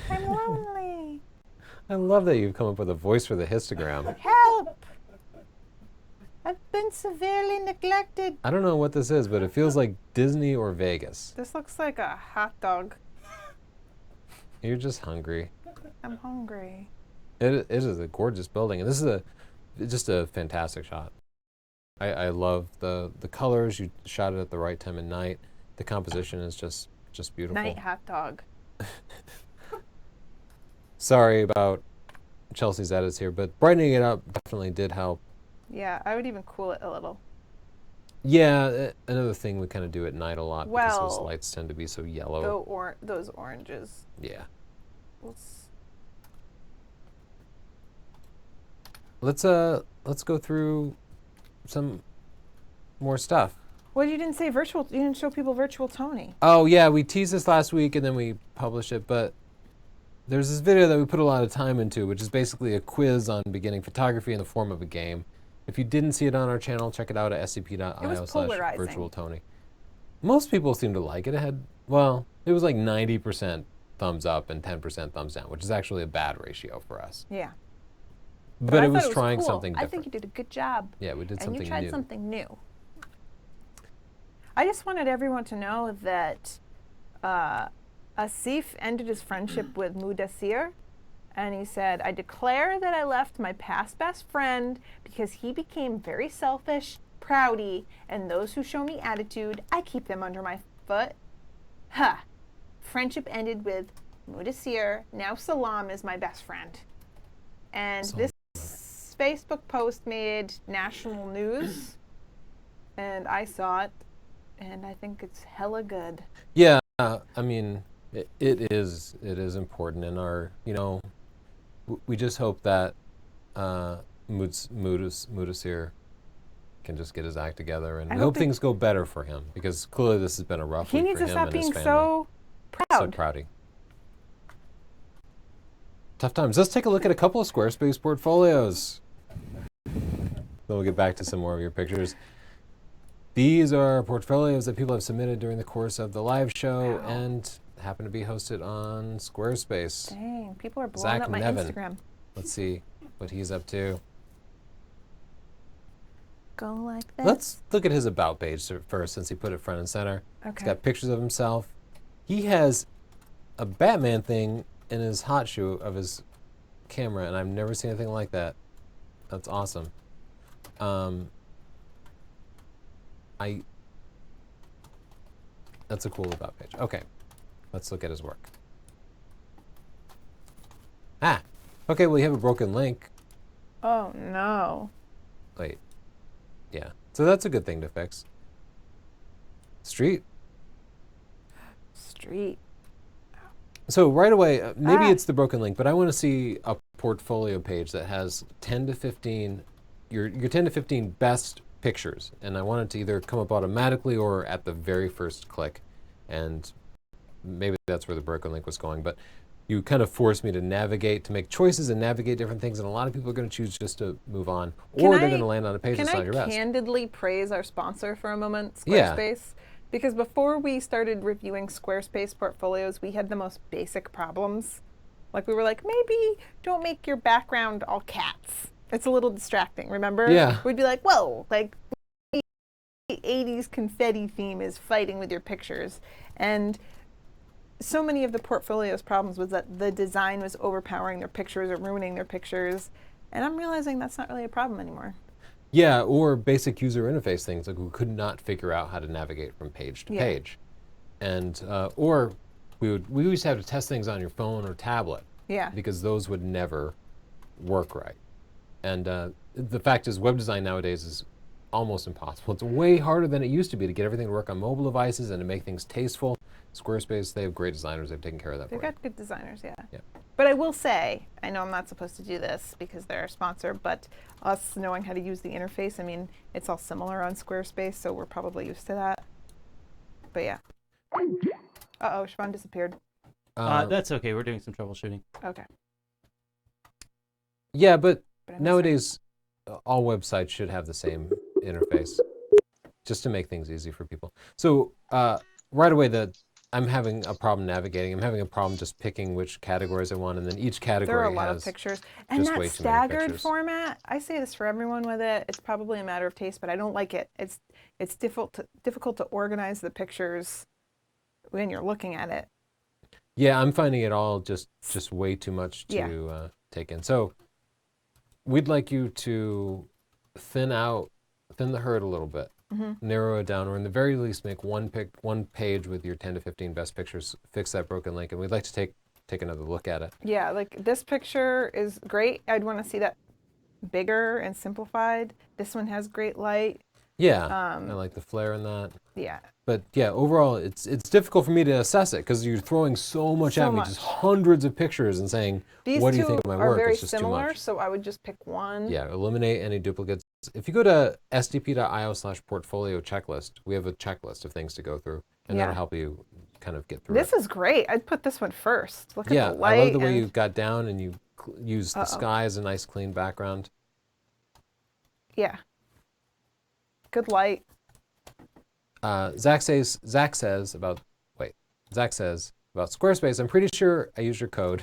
I'm lonely. I love that you've come up with a voice for the histogram. Help. I've been severely neglected. I don't know what this is, but it feels like Disney or Vegas. This looks like a hot dog. You're just hungry. I'm hungry. It is a gorgeous building, and this is just a fantastic shot. I love the colors. You shot it at the right time of night. The composition is just beautiful. Night hot dog. Sorry about Chelsea's edits here, but brightening it up definitely did help. Yeah, I would even cool it a little. Yeah, another thing we kind of do at night a lot because those Well, lights tend to be so yellow. Those oranges. Yeah. Let's- Let's go through some more stuff. What, you didn't say virtual? You didn't show people virtual Tony. Oh yeah, we teased this last week and then we published it, but there's this video that we put a lot of time into, which is basically a quiz on beginning photography in the form of a game. If you didn't see it on our channel, check it out at scp.io/virtualtony. polarizing. Most people seem to like it. It was like 90% thumbs up and 10% thumbs down, which is actually a bad ratio for us. Yeah. But I it was thought trying cool. something I different. think you did a good job. Yeah, we did And something you tried new. something new. I just wanted everyone to know that Asif ended his friendship with Mudassir, and he said, I declare that I left my past best friend because he became very selfish, proudy, and those who show me attitude, I keep them under my foot. Ha! Friendship ended with Mudassir. Now Salam is my best friend. And this Facebook post made national news, and I saw it, and I think it's hella good. Yeah, I mean, it is important in our, we just hope that Mudassir can just get his act together, and I we hope hope they- things go better for him because clearly this has been a rough He week needs for to him stop and his being family. so proud. So proudy. Tough times. Let's take a look at a couple of Squarespace portfolios. Then we'll get back to some more of your pictures. These are portfolios that people have submitted during the course of the live show Wow. and happen to be hosted on Squarespace. Dang, people are blowing Zach up my Nevin. Instagram. Let's see what he's up to. Go like this. Let's look at his about page first, since he put it front and center. He's Okay. got pictures of himself. He has a Batman thing in his hot shoe of his camera, and I've never seen anything like that. That's awesome. That's a cool about page. Okay, let's look at his work. Okay, well, you have a broken link. Oh no. Wait, yeah, so that's a good thing to fix. Street. So right away, maybe it's the broken link, but I want to see a portfolio page that has 10 to 15, your 10 to 15 best pictures, and I want it to either come up automatically or at the very first click, and maybe that's where the broken link was going, but you kind of forced me to navigate, to make choices and navigate different things, and a lot of people are going to choose just to move on, or they're going to land on a page Can that's I not your best. candidly praise our sponsor for a moment, Yeah. Squarespace? Because before we started reviewing Squarespace portfolios, we had the most basic problems. Like we were like, maybe don't make your background all cats. It's a little distracting, remember? Yeah. We'd be like, whoa, like the 80s confetti theme is fighting with your pictures. And so many of the portfolio's problems was that the design was overpowering their pictures or ruining their pictures. And I'm realizing that's not really a problem anymore. Yeah, or basic user interface things, like we could not figure out how to navigate from page to Yeah. page. And, or we used to have to test things on your phone or tablet, Yeah. because those would never work right. And the fact is, web design nowadays is almost impossible. It's way harder than it used to be to get everything to work on mobile devices and to make things tasteful. Squarespace, they have great designers. They've taken care of that They've for you. got good designers, yeah. Yeah. But I will say, I know I'm not supposed to do this because they're our sponsor, but us knowing how to use the interface, I mean, it's all similar on Squarespace, so we're probably used to that. But yeah. Uh-oh, Siobhan disappeared. That's okay. We're doing some troubleshooting. Okay. Yeah, but But I'm nowadays, all websites should have the same interface, just to make things easy for people. So right away, I'm having a problem navigating. I'm having a problem just picking which categories I want, and then each category There are a lot of has pictures. And just that way too many staggered pictures. format, I say this for everyone with it, it's probably a matter of taste, but I don't like it. It's difficult to organize the pictures when you're looking at it. Yeah, I'm finding it all just way too much to Yeah. take in. So we'd like you to thin the herd a little bit, narrow it down, or in the very least make one page with your 10 to 15 best pictures, fix that broken link, and we'd like to take another look at it. Yeah, like this picture is great. I'd want to see that bigger and simplified. This one has great light. Yeah, I like the flare in that. Yeah. But yeah, overall, it's difficult for me to assess it because you're throwing so much So at me, much. just hundreds of pictures, and saying, These what do two you think of my are work? very It's just too similar, much. so I would just pick one. Yeah, eliminate any duplicates. If you go to sdp.io/portfolio checklist, we have a checklist of things to go through, and Yeah. that'll help you kind of get through This it. is great. I'd put this one first. Look Yeah, at the light. I love the way and- you got down and you used the sky as a nice clean background. Yeah. Good light. Zach says about Squarespace, I'm pretty sure I used your code,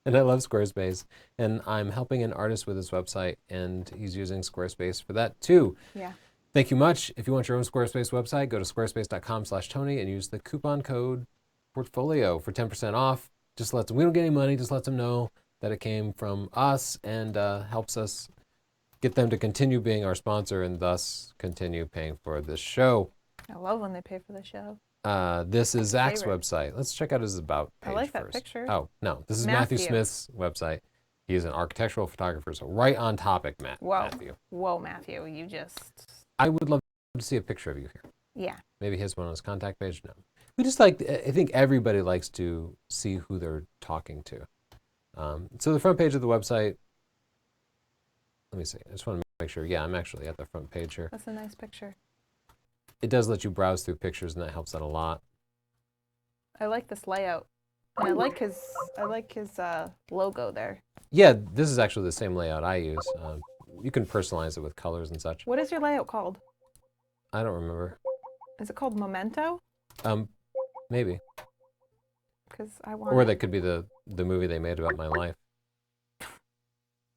and I love Squarespace, and I'm helping an artist with his website, and he's using Squarespace for that too. Yeah. Thank you much. If you want your own Squarespace website, go to squarespace.com/Tony and use the coupon code portfolio for 10% off. Just let them, we don't get any money, just let them know that it came from us, and helps us get them to continue being our sponsor and thus continue paying for this show. I love when they pay for the show. This is Zach's Favorite. website. Let's check out his about I page like that first. picture. Oh, no. This is Matthew Matthew. Smith's website. He is an architectural photographer, so right on topic, Whoa. Matthew. Whoa, Matthew. You just. I would love to see a picture of you here. Yeah. Maybe his one on his contact page. No. We just like, I think everybody likes to see who they're talking to. So the front page of the website, let me see. I just want to make sure. Yeah, I'm actually at the front page here. That's a nice picture. It does let you browse through pictures, and that helps out a lot. I like this layout. And I like his logo there. Yeah, this is actually the same layout I use. You can personalize it with colors and such. What is your layout called? I don't remember. Is it called Memento? Maybe. Because I want. Or that could be the movie they made about my life.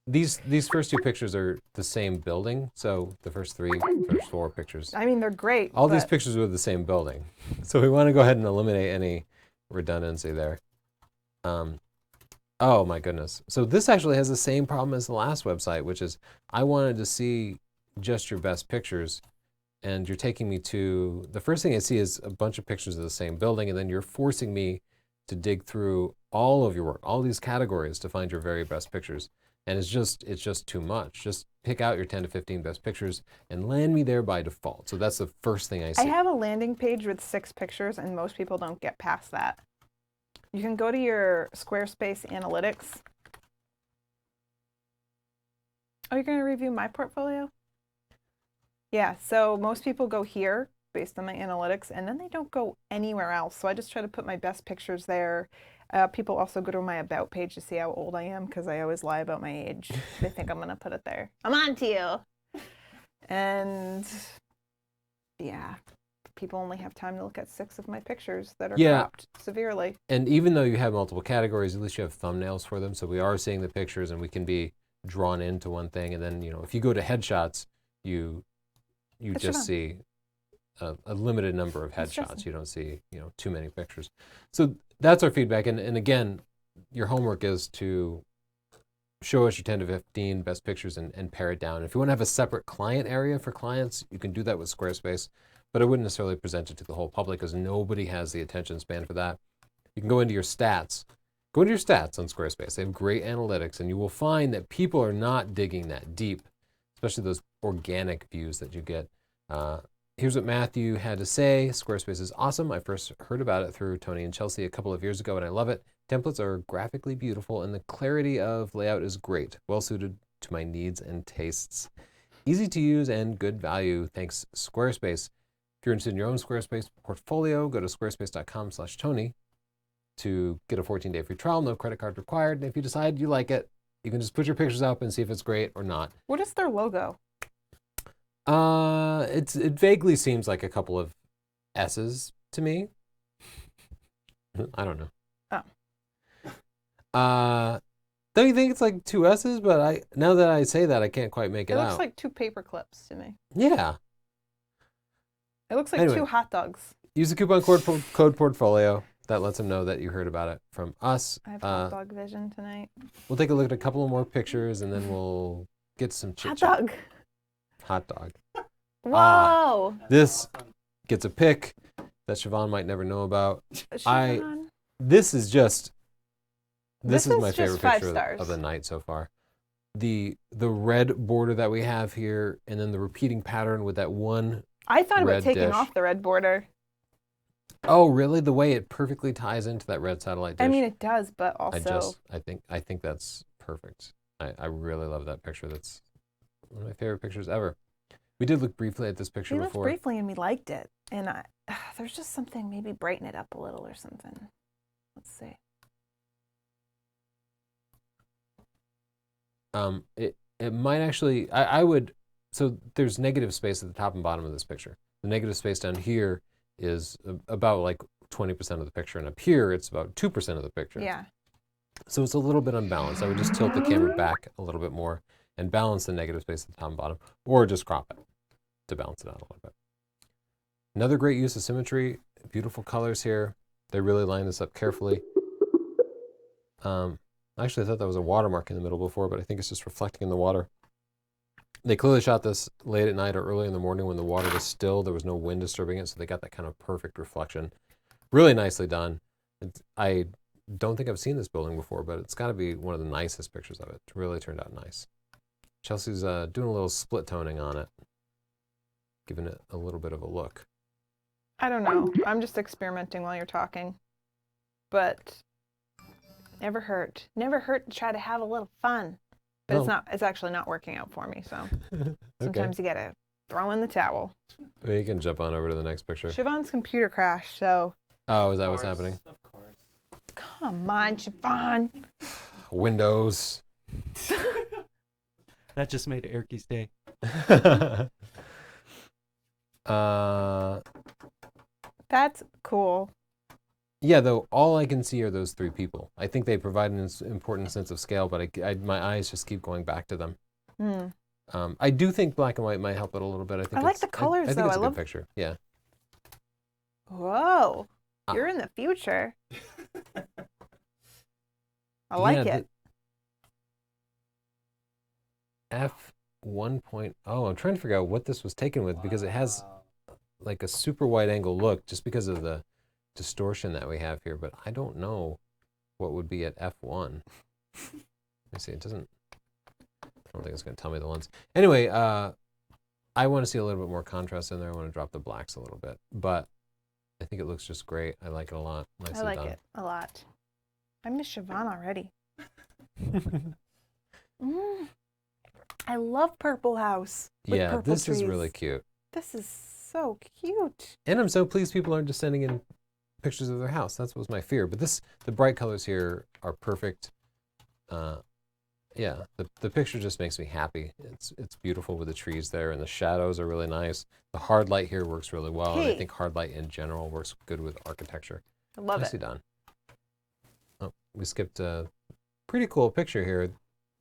These first two pictures are the same building, so the first four pictures. I mean, they're great. All these but pictures are the same building, so we want to go ahead and eliminate any redundancy there. Oh my goodness! So this actually has the same problem as the last website, which is I wanted to see just your best pictures, and you're taking me to the first thing I see is a bunch of pictures of the same building, and then you're forcing me to dig through all of your work, all these categories to find your very best pictures. And it's just too much. Just pick out your 10 to 15 best pictures and land me there by default. So that's the first thing I see. I have a landing page with 6 pictures, and most people don't get past that. You can go to your Squarespace analytics. Oh, you're going to review my portfolio? Yeah, so most people go here based on my analytics, and then they don't go anywhere else. So I just try to put my best pictures there. People also go to my About page to see how old I am, because I always lie about my age. They think I'm going to put it there. I'm on to you. And yeah, people only have time to look at 6 of my pictures that are cropped severely. And even though you have multiple categories, at least you have thumbnails for them. So we are seeing the pictures and we can be drawn into one thing. And then, if you go to headshots, you just see a limited number of headshots. You don't see, too many pictures. So that's our feedback. And again, your homework is to show us your 10 to 15 best pictures and pare it down. If you want to have a separate client area for clients, you can do that with Squarespace, but I wouldn't necessarily present it to the whole public because nobody has the attention span for that. You can go into your stats. Go into your stats on Squarespace. They have great analytics, and you will find that people are not digging that deep, especially those organic views that you get. Here's what Matthew had to say. Squarespace is awesome. I first heard about it through Tony and Chelsea a couple of years ago, and I love it. Templates are graphically beautiful, and the clarity of layout is great. Well suited to my needs and tastes. Easy to use and good value. Thanks, Squarespace. If you're interested in your own Squarespace portfolio, go to squarespace.com/Tony to get a 14-day free trial. No credit card required. And if you decide you like it, you can just put your pictures up and see if it's great or not. What is their logo? It vaguely seems like a couple of S's to me. I don't know. Oh. Don't you think it's like 2 S's? But now that I say that, I can't quite make it out. It looks like 2 paper clips to me. Yeah. It looks like Anyway. 2 hot dogs. Use the coupon code portfolio. That lets them know that you heard about it from us. I have hot dog vision tonight. We'll take a look at a couple of more pictures, and then we'll get some chit Hot chat. dog. Hot dog. Whoa. This gets a pick that Siobhan might never know about. Siobhan. This is my is favorite just 5 picture stars. of the night so far. The red border that we have here, and then the repeating pattern with that one. I thought red about taking dish. off the red border. Oh, really? The way it perfectly ties into that red satellite dish. I mean, it does, but also I think that's perfect. I really love that picture. That's one of my favorite pictures ever. We did look briefly at this picture we looked before. briefly and we liked it. And there's just something, maybe brighten it up a little or something. Let's see. It might actually, I would, so there's negative space at the top and bottom of this picture. The negative space down here is about like 20% of the picture, and up here it's about 2% of the picture. Yeah. So it's a little bit unbalanced. I would just tilt the camera back a little bit more and balance the negative space at the top and bottom, or just crop it to balance it out a little bit. Another great use of symmetry, beautiful colors here. They really line this up carefully. Actually, I thought that was a watermark in the middle before, but I think it's just reflecting in the water. They clearly shot this late at night or early in the morning when the water was still. There was no wind disturbing it, so they got that kind of perfect reflection. Really nicely done. I don't think I've seen this building before, but it's got to be one of the nicest pictures of it. It really turned out nice. Chelsea's doing a little split toning on it, giving it a little bit of a look. I don't know. I'm just experimenting while you're talking. But never hurt. Never hurt to try to have a little fun. But it's actually not working out for me, so sometimes you gotta throw in the towel. Well, you can jump on over to the next picture. Siobhan's computer crashed, so Oh, is that what's happening? Of course. come on, Siobhan. Windows. That just made Erky's day. That's cool. Yeah, though all I can see are those three people. I think they provide an important sense of scale, but my eyes just keep going back to them. Hmm. I do think black and white might help it a little bit. I think I like it's- the colors, I think though. it's I a love- good picture. Yeah. Whoa. Ah. You're in the future. I like Yeah, it. F1.0. I'm trying to figure out what this was taken with because it has like a super wide angle look just because of the distortion that we have here, but I don't know what would be at F1. Let me see. It doesn't. I don't think it's going to tell me the lens. Anyway, I want to see a little bit more contrast in there. I want to drop the blacks a little bit, but I think it looks just great. I like it a lot. Nicely I like done. it a lot. I miss Siobhan already. I love Purple House. With Yeah, purple this is trees. really cute. This is so cute. And I'm so pleased people aren't just sending in pictures of their house. That was my fear. But the bright colors here are perfect. Yeah, the picture just makes me happy. It's beautiful with the trees there, and the shadows are really nice. The hard light here works really well, and I Hey. think hard light in general works good with architecture. I love Nicely it. done. Oh, we skipped a pretty cool picture here.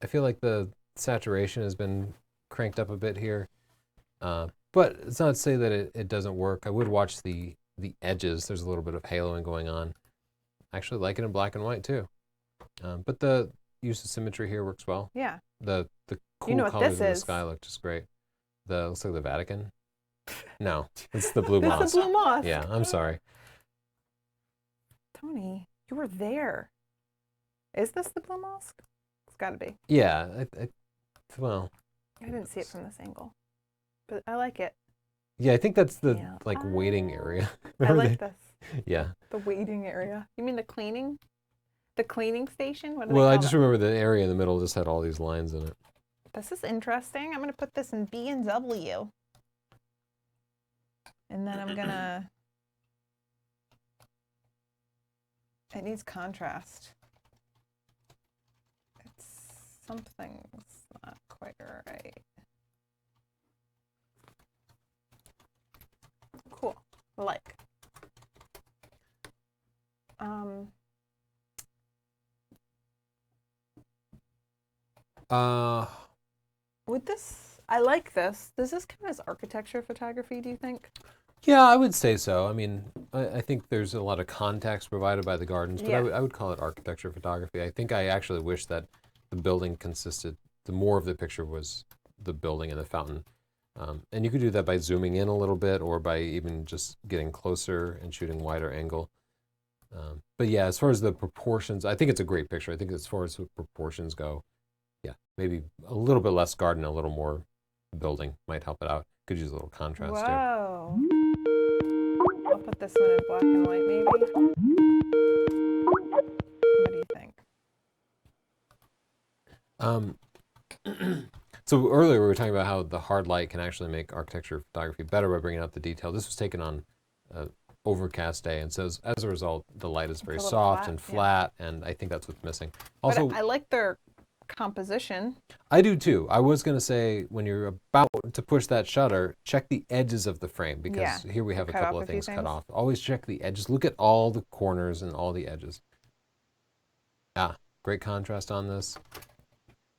I feel like the saturation has been cranked up a bit here, but it's not to say that it doesn't work. I would watch the edges. There's a little bit of haloing going on. I actually like it in black and white too, but the use of symmetry here works well. Yeah. The cool know what colors this in the is. sky look just great. Looks like the Vatican. No, it's the blue This moss. is Blue Moss. Yeah, I'm sorry. Tony, you were there. Is this the Blue Mosque? It's got to be. Yeah, well, I didn't see it from this angle, but I like it. yeah, I think that's the Yeah. like waiting area. I Remember like they- this. Yeah. The waiting area. You mean the cleaning? The cleaning station? What do Well, they I call just it? remember the area in the middle just had all these lines in it. This is interesting. I'm going to put this in B and W. And then I'm going to... It needs contrast. Something's not quite right. Cool. I like. With this, I like this. Does this count as architecture photography, do you think? Yeah, I would say so. I mean, I think there's a lot of context provided by the gardens, but Yeah. I would call it architecture photography. I think I actually wish that the building consisted, the more of the picture was the building and the fountain. And you could do that by zooming in a little bit or by even just getting closer and shooting wider angle. But yeah, as far as the proportions, I think it's a great picture. I think as far as the proportions go, yeah, maybe a little bit less garden, a little more building might help it out. Could use a little contrast too. Whoa. I'll put this one in black and white, maybe. What do you think? So earlier we were talking about how the hard light can actually make architecture photography better by bringing out the detail. This was taken on an overcast day, and so as a result, the light is very a little soft flat, and yeah. flat, and I think that's what's missing. Also, But I like their composition. I do too. I was going to say, when you're about to push that shutter, check the edges of the frame, because here we have a cut couple off of a few things cut things. off. Always check the edges. Look at all the corners and all the edges. Yeah, great contrast on this.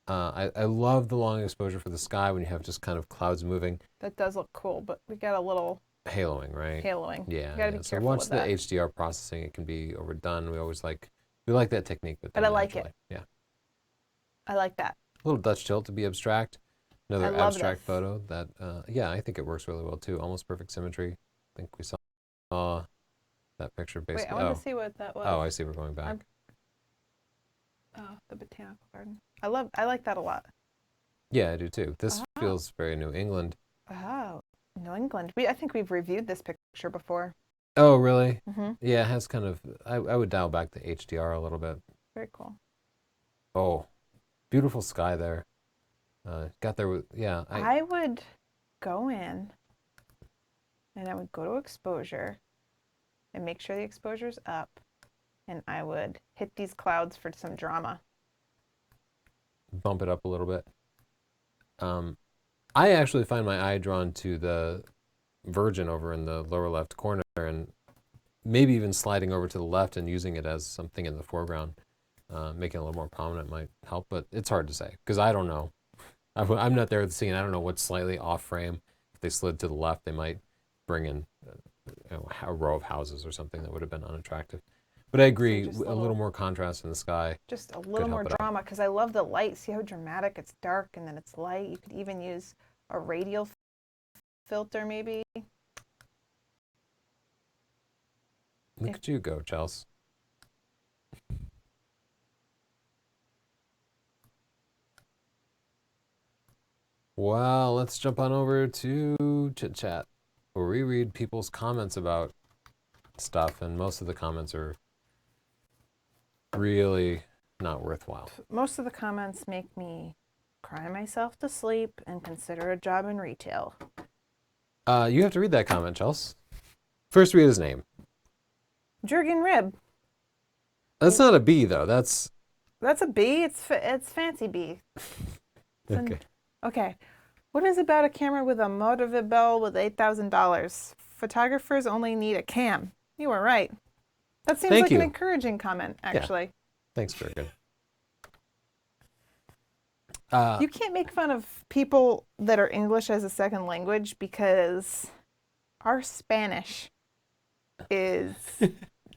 I love the long exposure for the sky when you have just kind of clouds moving. That does look cool, but we got a little Haloing, right? haloing. Yeah. You gotta yeah. be So careful once with the that. HDR processing, it can be overdone. We like that technique, but But done I like it. naturally. Yeah. I like that. A little Dutch tilt to be abstract. I Another love abstract this. photo that, yeah, I think it works really well too. Almost perfect symmetry. I think we saw that picture Wait, basically. I want to see what that was. Oh, I see. We're going back. Oh, the botanical garden. I like that a lot. Yeah, I do too. This Ah. feels very New England. Oh, New England. I think we've reviewed this picture before. Oh, really? Mm-hmm. Yeah, it has kind of, I would dial back the HDR a little bit. Very cool. Oh, beautiful sky there. Got there with, yeah. I would go in and I would go to exposure and make sure the exposure's up, and I would hit these clouds for some drama. Bump it up a little bit. I actually find my eye drawn to the Virgin over in the lower left corner, and maybe even sliding over to the left and using it as something in the foreground, making it a little more prominent might help, but it's hard to say because I don't know. I'm not there at the scene. I don't know what's slightly off frame. If they slid to the left, they might bring in a row of houses or something that would have been unattractive. But I agree, just a little more contrast in the sky. Just a little more help it out. drama because I love the light. See how dramatic it's dark and then it's light. You could even use a radial filter maybe. Look at you go, Chelsea. Well, let's jump on over to Chit Chat, where we read people's comments about stuff, and most of the comments are really not worthwhile. Most of the comments make me cry myself to sleep and consider a job in retail. You have to read that comment, Chelsea. First, read his name. Jurgen Rib. That's not a B, though. That's a B. It's fancy B. okay. Okay. What is about a camera with a Motivable with $8,000? Photographers only need a cam. You were right. That seems Thank like you. an encouraging comment, actually. Thanks, Jurgen. You can't make fun of people that are English as a second language because our Spanish is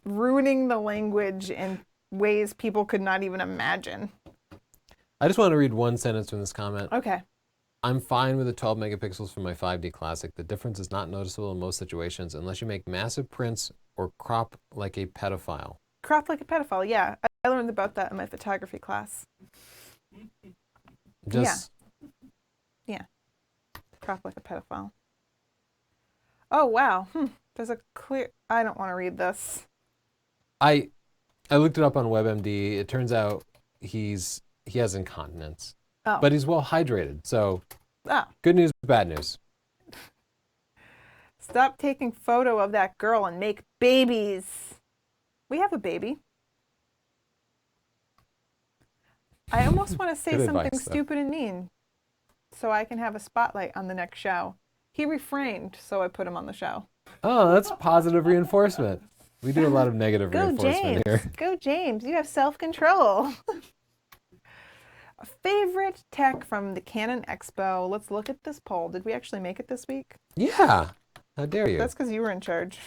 ruining the language in ways people could not even imagine. I just want to read one sentence from this comment. Okay. I'm fine with the 12 megapixels for my 5D Classic. The difference is not noticeable in most situations unless you make massive prints or crop like a pedophile. Crop like a pedophile, yeah. I learned about that in my photography class. Just Yeah. Crop like a pedophile. Oh, wow. There's a clear... I don't want to read this. I looked it up on WebMD. It turns out he has incontinence. Oh. But he's well hydrated. So Oh. good news, bad news. Stop taking photo of that girl and make babies. We have a baby. I almost want to say Good something advice, though. stupid and mean so I can have a spotlight on the next show. He refrained, so I put him on the show. Oh, that's positive reinforcement. We do a lot of negative Go reinforcement James. here. Go James. You have self-control. A favorite tech from the Canon Expo. Let's look at this poll. Did we actually make it this week? Yeah. How dare you? That's because you were in charge.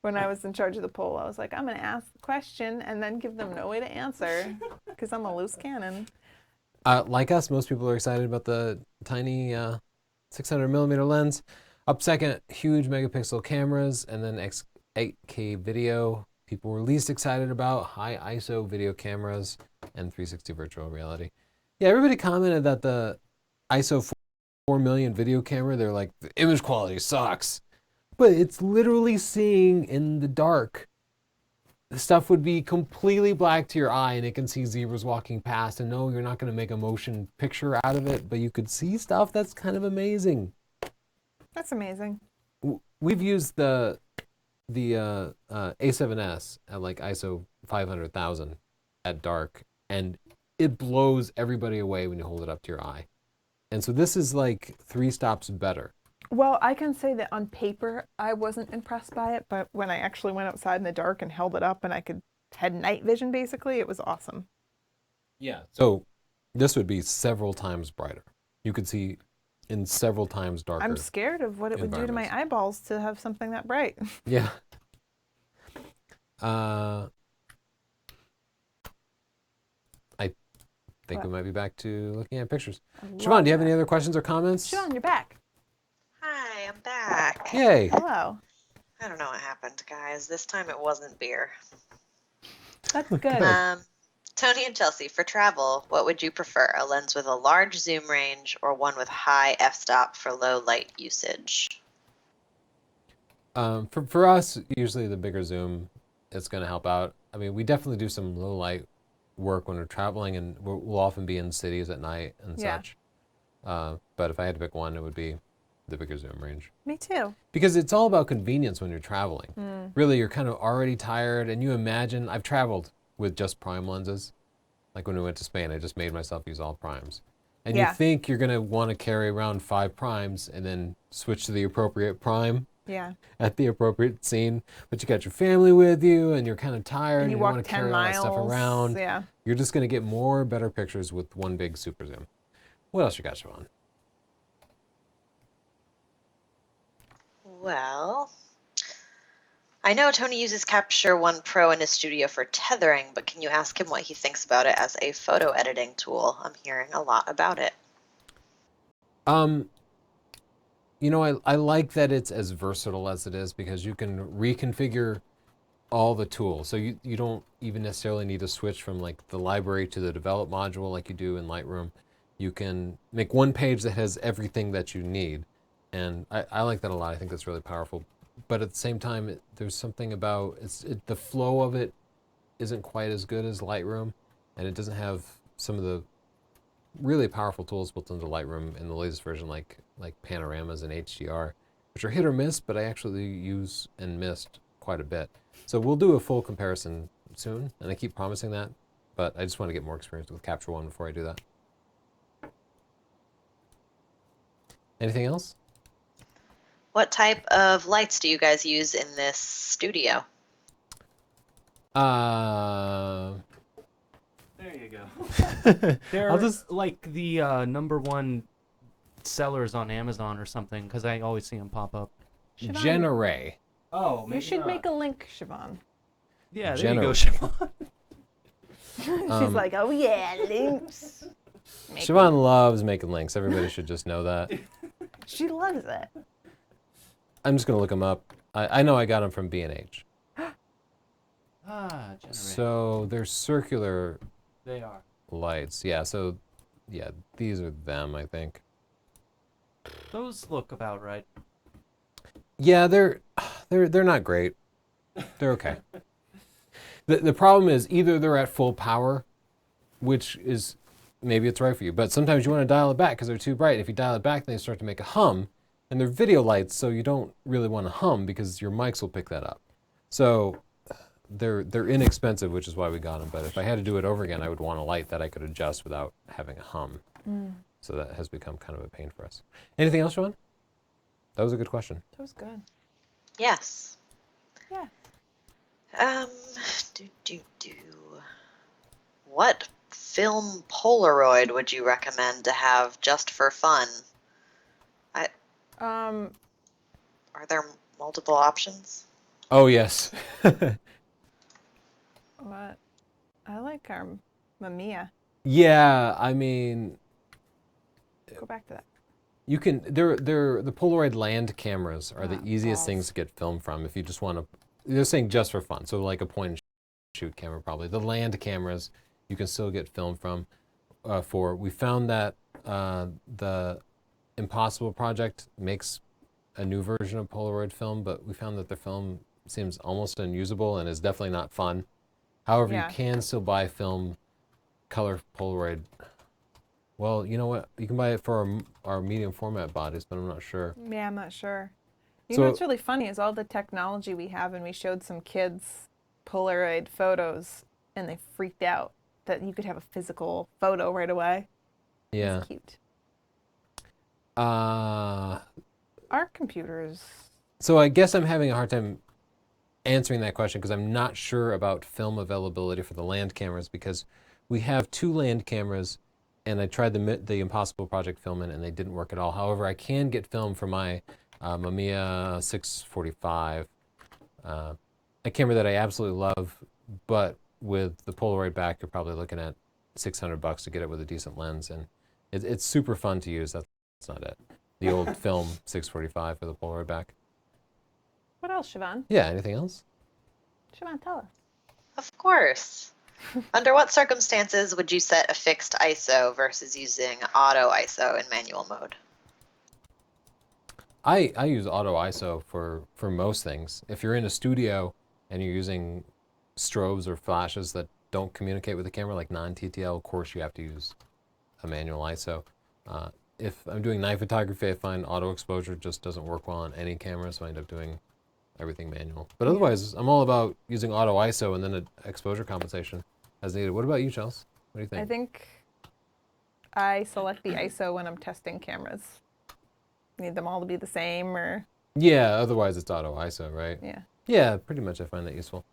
When I was in charge of the poll, I was like, I'm going to ask the question and then give them no way to answer because I'm a loose cannon. Like us, most people are excited about the tiny 600 millimeter lens. Up second, huge megapixel cameras, and then 8K video. People were least excited about high ISO video cameras and 360 virtual reality. Yeah, everybody commented that the ISO 4 million video camera, they're like, the image quality sucks. But it's literally seeing in the dark. The stuff would be completely black to your eye and it can see zebras walking past. And no, you're not going to make a motion picture out of it, but you could see stuff that's kind of amazing. That's amazing. We've used the A7S at like ISO 500,000 at dark, and it blows everybody away when you hold it up to your eye. And so this is like 3 stops better. Well, I can say that on paper, I wasn't impressed by it, but when I actually went outside in the dark and held it up and I had night vision basically, it was awesome. Yeah. So this would be several times brighter. You could see in several times darker. I'm scared of what it would do to my eyeballs to have something that bright. Yeah. I think we might be back to looking at pictures. Siobhan, do you have any other questions or comments? Siobhan, you're back. Hi, I'm back. Yay. Hello. I don't know what happened, guys. This time it wasn't beer. That's good. Tony and Chelsea, for travel, what would you prefer? A lens with a large zoom range or one with high f-stop for low light usage? For us, usually the bigger zoom is going to help out. I mean, we definitely do some low light work when we're traveling, and we'll often be in cities at night and such. But if I had to pick one, it would be the bigger zoom range. Me too. Because it's all about convenience when you're traveling. Really, you're kind of already tired, and you imagine, I've traveled with just prime lenses. Like when we went to Spain, I just made myself use all primes. And Yeah. you think you're going to want to carry around 5 primes and then switch to the appropriate prime Yeah. at the appropriate scene, but you got your family with you and you're kind of tired And you don't walk want to 10 carry all that stuff miles. around. Yeah. You're just going to get more better pictures with one big super zoom. What else you got, Siobhan? Well, I know Tony uses Capture One Pro in his studio for tethering, but can you ask him what he thinks about it as a photo editing tool? I'm hearing a lot about it. You know, I like that it's as versatile as it is because you can reconfigure all the tools. So you don't even necessarily need to switch from like the library to the develop module like you do in Lightroom. You can make one page that has everything that you need. And I like that a lot. I think that's really powerful. But at the same time, there's something about the flow of it isn't quite as good as Lightroom, and it doesn't have some of the really powerful tools built into Lightroom in the latest version, like panoramas and HDR, which are hit or miss, but I actually use and missed quite a bit. So we'll do a full comparison soon, and I keep promising that, but I just want to get more experience with Capture One before I do that. Anything else? What type of lights do you guys use in this studio? There you go. They're I'll just like the #1 sellers on Amazon or something, because I always see them pop up. Siobhan, Generay. Oh, you should make a link, Siobhan. Yeah, there you go, Generate. Siobhan. She's like, oh yeah, links. Make Siobhan loves making links. Everybody should just know that. She loves it. I'm just gonna look them up. I know I got them from B&H. Generate. So they're circular They are. lights. Yeah. So yeah, these are them. I think. Those look about right. Yeah, they're not great. They're okay. The problem is either they're at full power, which is maybe it's right for you, but sometimes you want to dial it back because they're too bright. If you dial it back, they start to make a hum, and they're video lights, so you don't really want to hum because your mics will pick that up. So they're inexpensive, which is why we got them. But if I had to do it over again, I would want a light that I could adjust without having a hum. So that has become kind of a pain for us. Anything else, Sean? That was a good question. That was good. Yes. Yeah. Do. What film Polaroid would you recommend to have just for fun? Um, Are there multiple options? Oh yes. what? I like our Mamiya. Yeah, I mean, Go back to that. you can. They're the Polaroid land cameras are the easiest balls. things to get film from if you just want to. They're saying just for fun, so like a point and shoot camera probably. The land cameras you can still get film from. We found that the Impossible Project makes a new version of Polaroid film, but we found that the film seems almost unusable and is definitely not fun. However, Yeah. you can still buy film, color Polaroid. Well, you know what? You can buy it for our medium format bodies, but I'm not sure. Yeah, I'm not sure. You So- know what's really funny is all the technology we have, and we showed some kids Polaroid photos, and they freaked out that you could have a physical photo right away. Yeah. It's cute. Uh, Our computers. so I guess I'm having a hard time answering that question because I'm not sure about film availability for the land cameras because we have 2 land cameras and I tried the Impossible Project film in and they didn't work at all. However, I can get film for my Mamiya 645, a camera that I absolutely love, but with the Polaroid back, you're probably looking at $600 to get it with a decent lens, and it's super fun to use. That's not it. The old film 645 with a Polaroid back. What else, Siobhan? Yeah, anything else? Siobhan, tell us. Of course. Under what circumstances would you set a fixed ISO versus using auto ISO in manual mode? I use auto ISO for most things. If you're in a studio and you're using strobes or flashes that don't communicate with the camera, like non-TTL, of course you have to use a manual ISO. If I'm doing night photography, I find auto exposure just doesn't work well on any camera, so I end up doing everything manual. But otherwise, I'm all about using auto ISO and then an exposure compensation as needed. What about you, Chelsea? What do you think? I think I select the ISO when I'm testing cameras. Need them all to be the same, or Yeah, otherwise it's auto ISO, right? yeah. Yeah, pretty much I find that useful.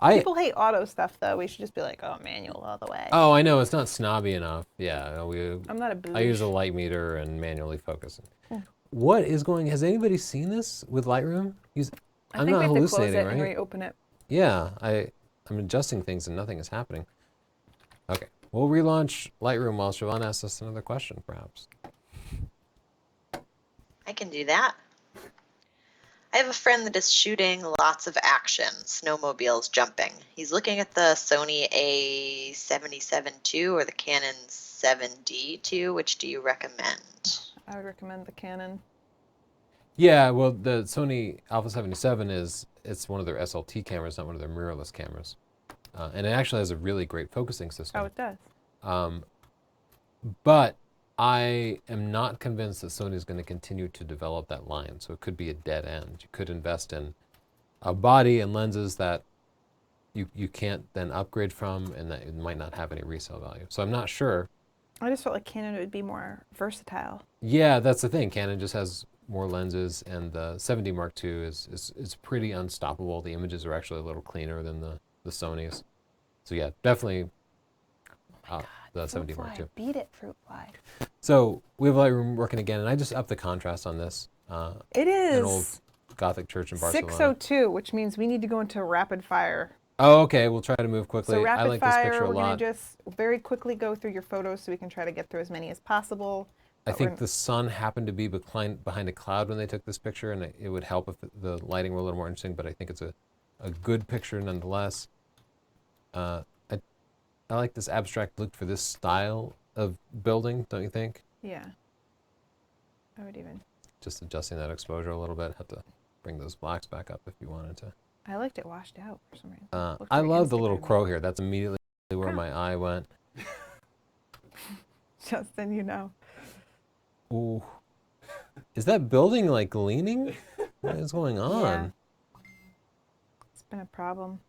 People hate auto stuff though. We should just be like, oh, manual all the way. Oh, I know, it's not snobby enough. Yeah, I'm not a booge. I use a light meter and manually focus. Hmm. What is going, has anybody seen this with Lightroom? I I'm think not we have to close hallucinating, it and right? reopen it. Yeah, I'm adjusting things and nothing is happening. Okay, we'll relaunch Lightroom while Siobhan asks us another question, perhaps. I can do that. I have a friend that is shooting lots of action, snowmobiles, jumping. He's looking at the Sony A77 II or the Canon 7D II. Which do you recommend? I would recommend the Canon. Yeah, well, the Sony Alpha 77 it's one of their SLT cameras, not one of their mirrorless cameras. And it actually has a really great focusing system. Oh, it does. But I am not convinced that Sony is going to continue to develop that line, so it could be a dead end. You could invest in a body and lenses that you can't then upgrade from, and that it might not have any resale value. So I'm not sure. I just felt like Canon would be more versatile. Yeah, that's the thing. Canon just has more lenses, and the 7D Mark II is pretty unstoppable. The images are actually a little cleaner than the Sonys. So yeah, definitely the 7D Mark II. Beat it, Fruit Fly. So we have Lightroom working again, and I just upped the contrast on this. It An old is Gothic church in Barcelona. 6:02, which means we need to go into rapid fire. Oh, okay. We'll try to move quickly. So I rapid like this fire, picture a we're going lot. to just very quickly go through your photos so we can try to get through as many as possible. I But think we're- the sun happened to be behind a cloud when they took this picture, and it would help if the lighting were a little more interesting, but I think it's a good picture nonetheless. I like this abstract look for this style of building, don't you think? Yeah. I would even. Just adjusting that exposure a little bit. Have to bring those blacks back up if you wanted to. I liked it washed out for some reason. Looked I very love the little Instagram-y. crow here. That's immediately where Crow. my eye went. Justin, you know. Ooh. Is that building like leaning? What is going on? It's been a problem.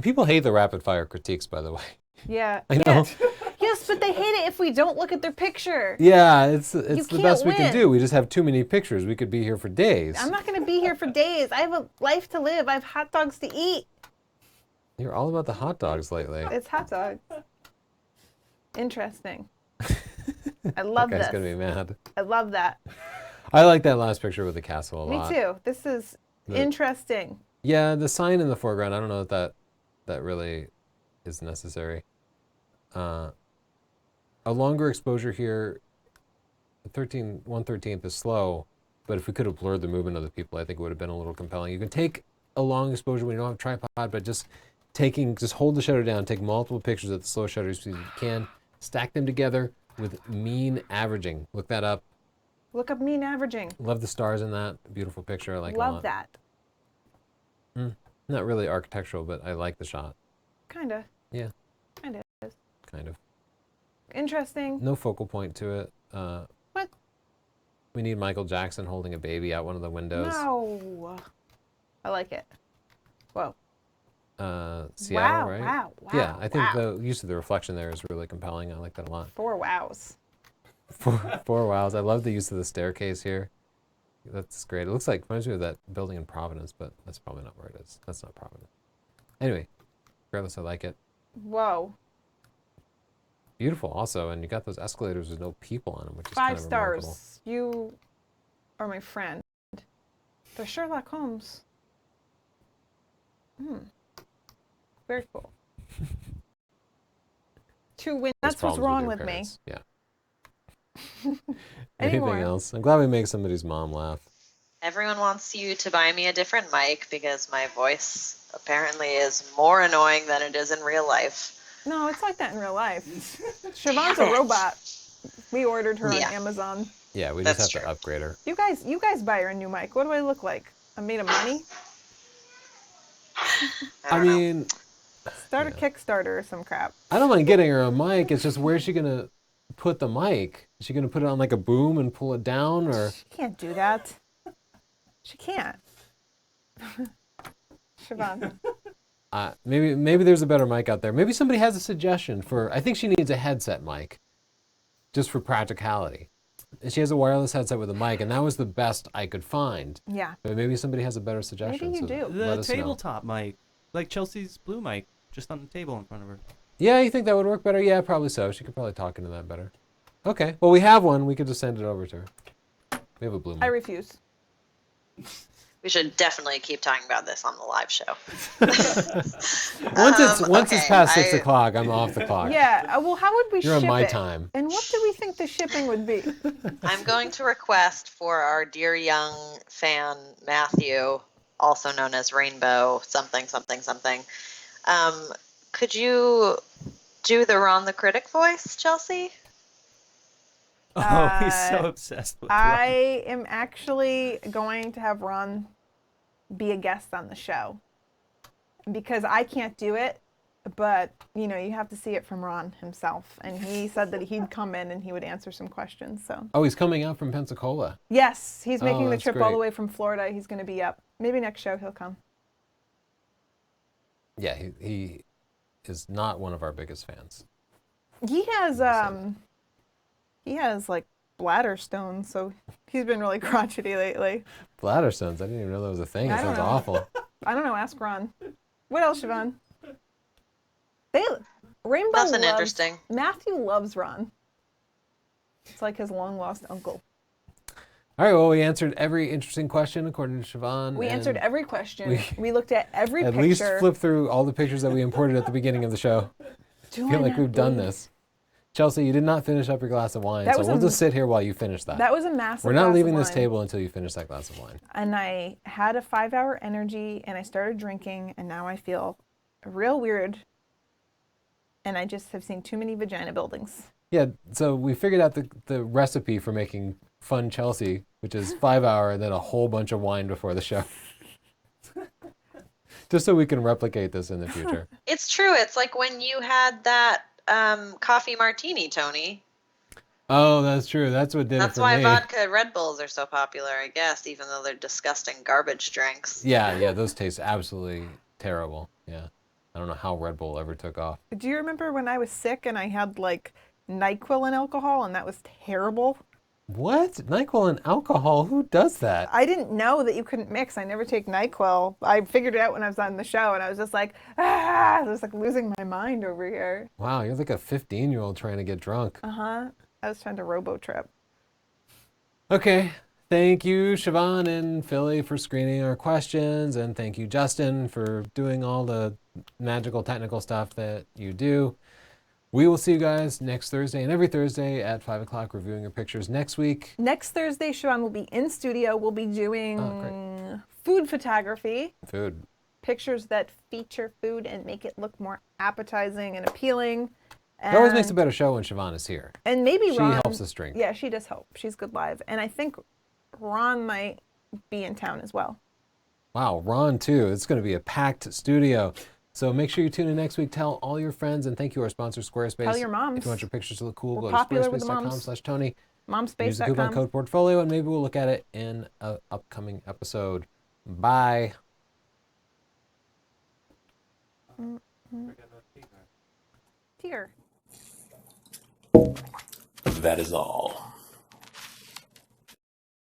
People hate the rapid fire critiques, by the way. Yeah. I know. Yes. Yes, but they hate it if we don't look at their picture. Yeah, it's the can't best we can win. do. We just have too many pictures. We could be here for days. I'm not going to be here for days. I have a life to live. I have hot dogs to eat. You're all about the hot dogs lately. It's hot dogs. Interesting. I love That guy's this. gonna be mad. I love that. I like that last picture with the castle a Me lot. too. This is The- interesting. Yeah, the sign in the foreground. I don't know if that really is necessary. A longer exposure here. 1/13 is slow, but if we could have blurred the movement of the people, I think it would have been a little compelling. You can take a long exposure when you don't have a tripod, but just hold the shutter down, take multiple pictures at the slow shutter speed you can, stack them together with mean averaging. Look that up. Look up mean averaging. Love the stars in that. Beautiful picture. I like it a Love lot. that. Not really architectural, but I like the shot. Kinda. Yeah, Kinda is. kind of. Interesting. No focal point to it. What? We need Michael Jackson holding a baby out one of the windows. No. I like it. Whoa. Seattle, wow, right? wow, Yeah, wow, I think wow. the use of the reflection there is really compelling. I like that a lot. 4 wows. Four wows. I love the use of the staircase here. That's great. It looks like, reminds me of that building in Providence, but that's probably not where it is. That's not Providence. Anyway, regardless, I like it. Whoa. Beautiful also, and you got those escalators with no people on them, which is 5 kind of remarkable. stars. You are my friend. They're Sherlock Holmes. Very cool. 2 wins. There's That's what's problems wrong your with me. parents. Yeah. Anymore. Anything else? I'm glad we make somebody's mom laugh. Everyone wants you to buy me a different mic because my voice apparently is more annoying than it is in real life. No, it's like that in real life. Siobhan's a robot. We ordered her Yeah. on Amazon. Yeah, we That's just have true. to upgrade her. You guys buy her a new mic. What do I look like? I'm made of money? I don't know. mean, Start a Yeah. Kickstarter or some crap. I don't mind getting her a mic. It's just where's she gonna put the mic? Is she gonna put it on like a boom and pull it down, or She can't do that. She can't. Siobhan. Maybe there's a better mic out there. Maybe somebody has a suggestion for. I think she needs a headset mic, just for practicality. She has a wireless headset with a mic, and that was the best I could find. Yeah. But maybe somebody has a better suggestion. Maybe you do. Let The us know. tabletop mic, like Chelsea's blue mic, just on the table in front of her. Yeah, you think that would work better? Yeah, probably so. She could probably talk into that better. Okay. Well, we have one. We could just send it over to her. We have a blue mic. I refuse. We should definitely keep talking about this on the live show. Once it's Okay, past 6 o'clock, I'm off the clock. Yeah. Well, how would we You're ship on my it? time. And what do we think the shipping would be? I'm going to request for our dear young fan, Matthew, also known as Rainbow something, something, something. Could you do the Ron the Critic voice, Chelsea? Oh, he's so Uh, obsessed with I am actually going to have Ron be a guest on the show because I can't do it, but you have to see it from Ron himself, and he said that he'd come in and he would answer some questions. So Oh, he's coming out from Pensacola. yes, he's making the that's trip all the great. way from Florida. He's going to be up. Maybe next show he'll come. Yeah, he is not one of our biggest fans. He has like bladder stones, so he's been really crotchety lately. Bladder stones. I didn't even know that was a thing. It I don't sounds know. awful. I don't know. Ask Ron. What else, Siobhan? Rainbow Nothing loves, interesting. Matthew loves Ron. It's like his long lost uncle. All right. Well, we answered every interesting question according to Siobhan. We and answered every question. we- We looked at every At picture. least flip through all the pictures that we imported at the beginning of the show. Do I feel I like not we've done believe- this. Chelsea, you did not finish up your glass of wine, That so was we'll a- just sit here while you finish that. That was a massive We're not glass of leaving this wine. table until you finish that glass of wine. And I had a 5-hour energy, and I started drinking, and now I feel real weird. And I just have seen too many vagina buildings. Yeah, so we figured out the recipe for making fun Chelsea, which is 5 hour and then a whole bunch of wine before the show. Just so we can replicate this in the future. It's true. It's like when you had that coffee martini, Tony. Oh, that's true. That's what did That's it for why me. vodka Red Bulls are so popular, I guess, even though they're disgusting garbage drinks. Yeah, those taste absolutely terrible. Yeah. I don't know how Red Bull ever took off. Do you remember when I was sick and I had like NyQuil and alcohol, and that was terrible? What? NyQuil and alcohol? Who does that? I didn't know that you couldn't mix. I never take NyQuil. I figured it out when I was on the show, and I was just like, I was like losing my mind over here. Wow, you're like a 15-year-old trying to get drunk. I was trying to robo trip. Okay. Thank you, Siobhan and Philly, for screening our questions. And thank you, Justin, for doing all the magical technical stuff that you do. We will see you guys next Thursday and every Thursday at 5 o'clock reviewing your pictures next week. Next Thursday, Siobhan will be in studio. We'll be doing food photography, Food. pictures that feature food and make it look more appetizing and appealing. It always makes a better show when Siobhan is here. And maybe She Ron helps us drink. Yeah, she does help. She's good live, and I think Ron might be in town as well. Wow, Ron too. It's going to be a packed studio. So make sure you tune in next week. Tell all your friends, and thank you, our sponsor, Squarespace. Tell your moms. If you want your pictures to look cool, We're go to popular with the moms. squarespace.com/Tony. Use the coupon Momspace.com. code portfolio, and maybe we'll look at it in an upcoming episode. Bye. Here. That is all.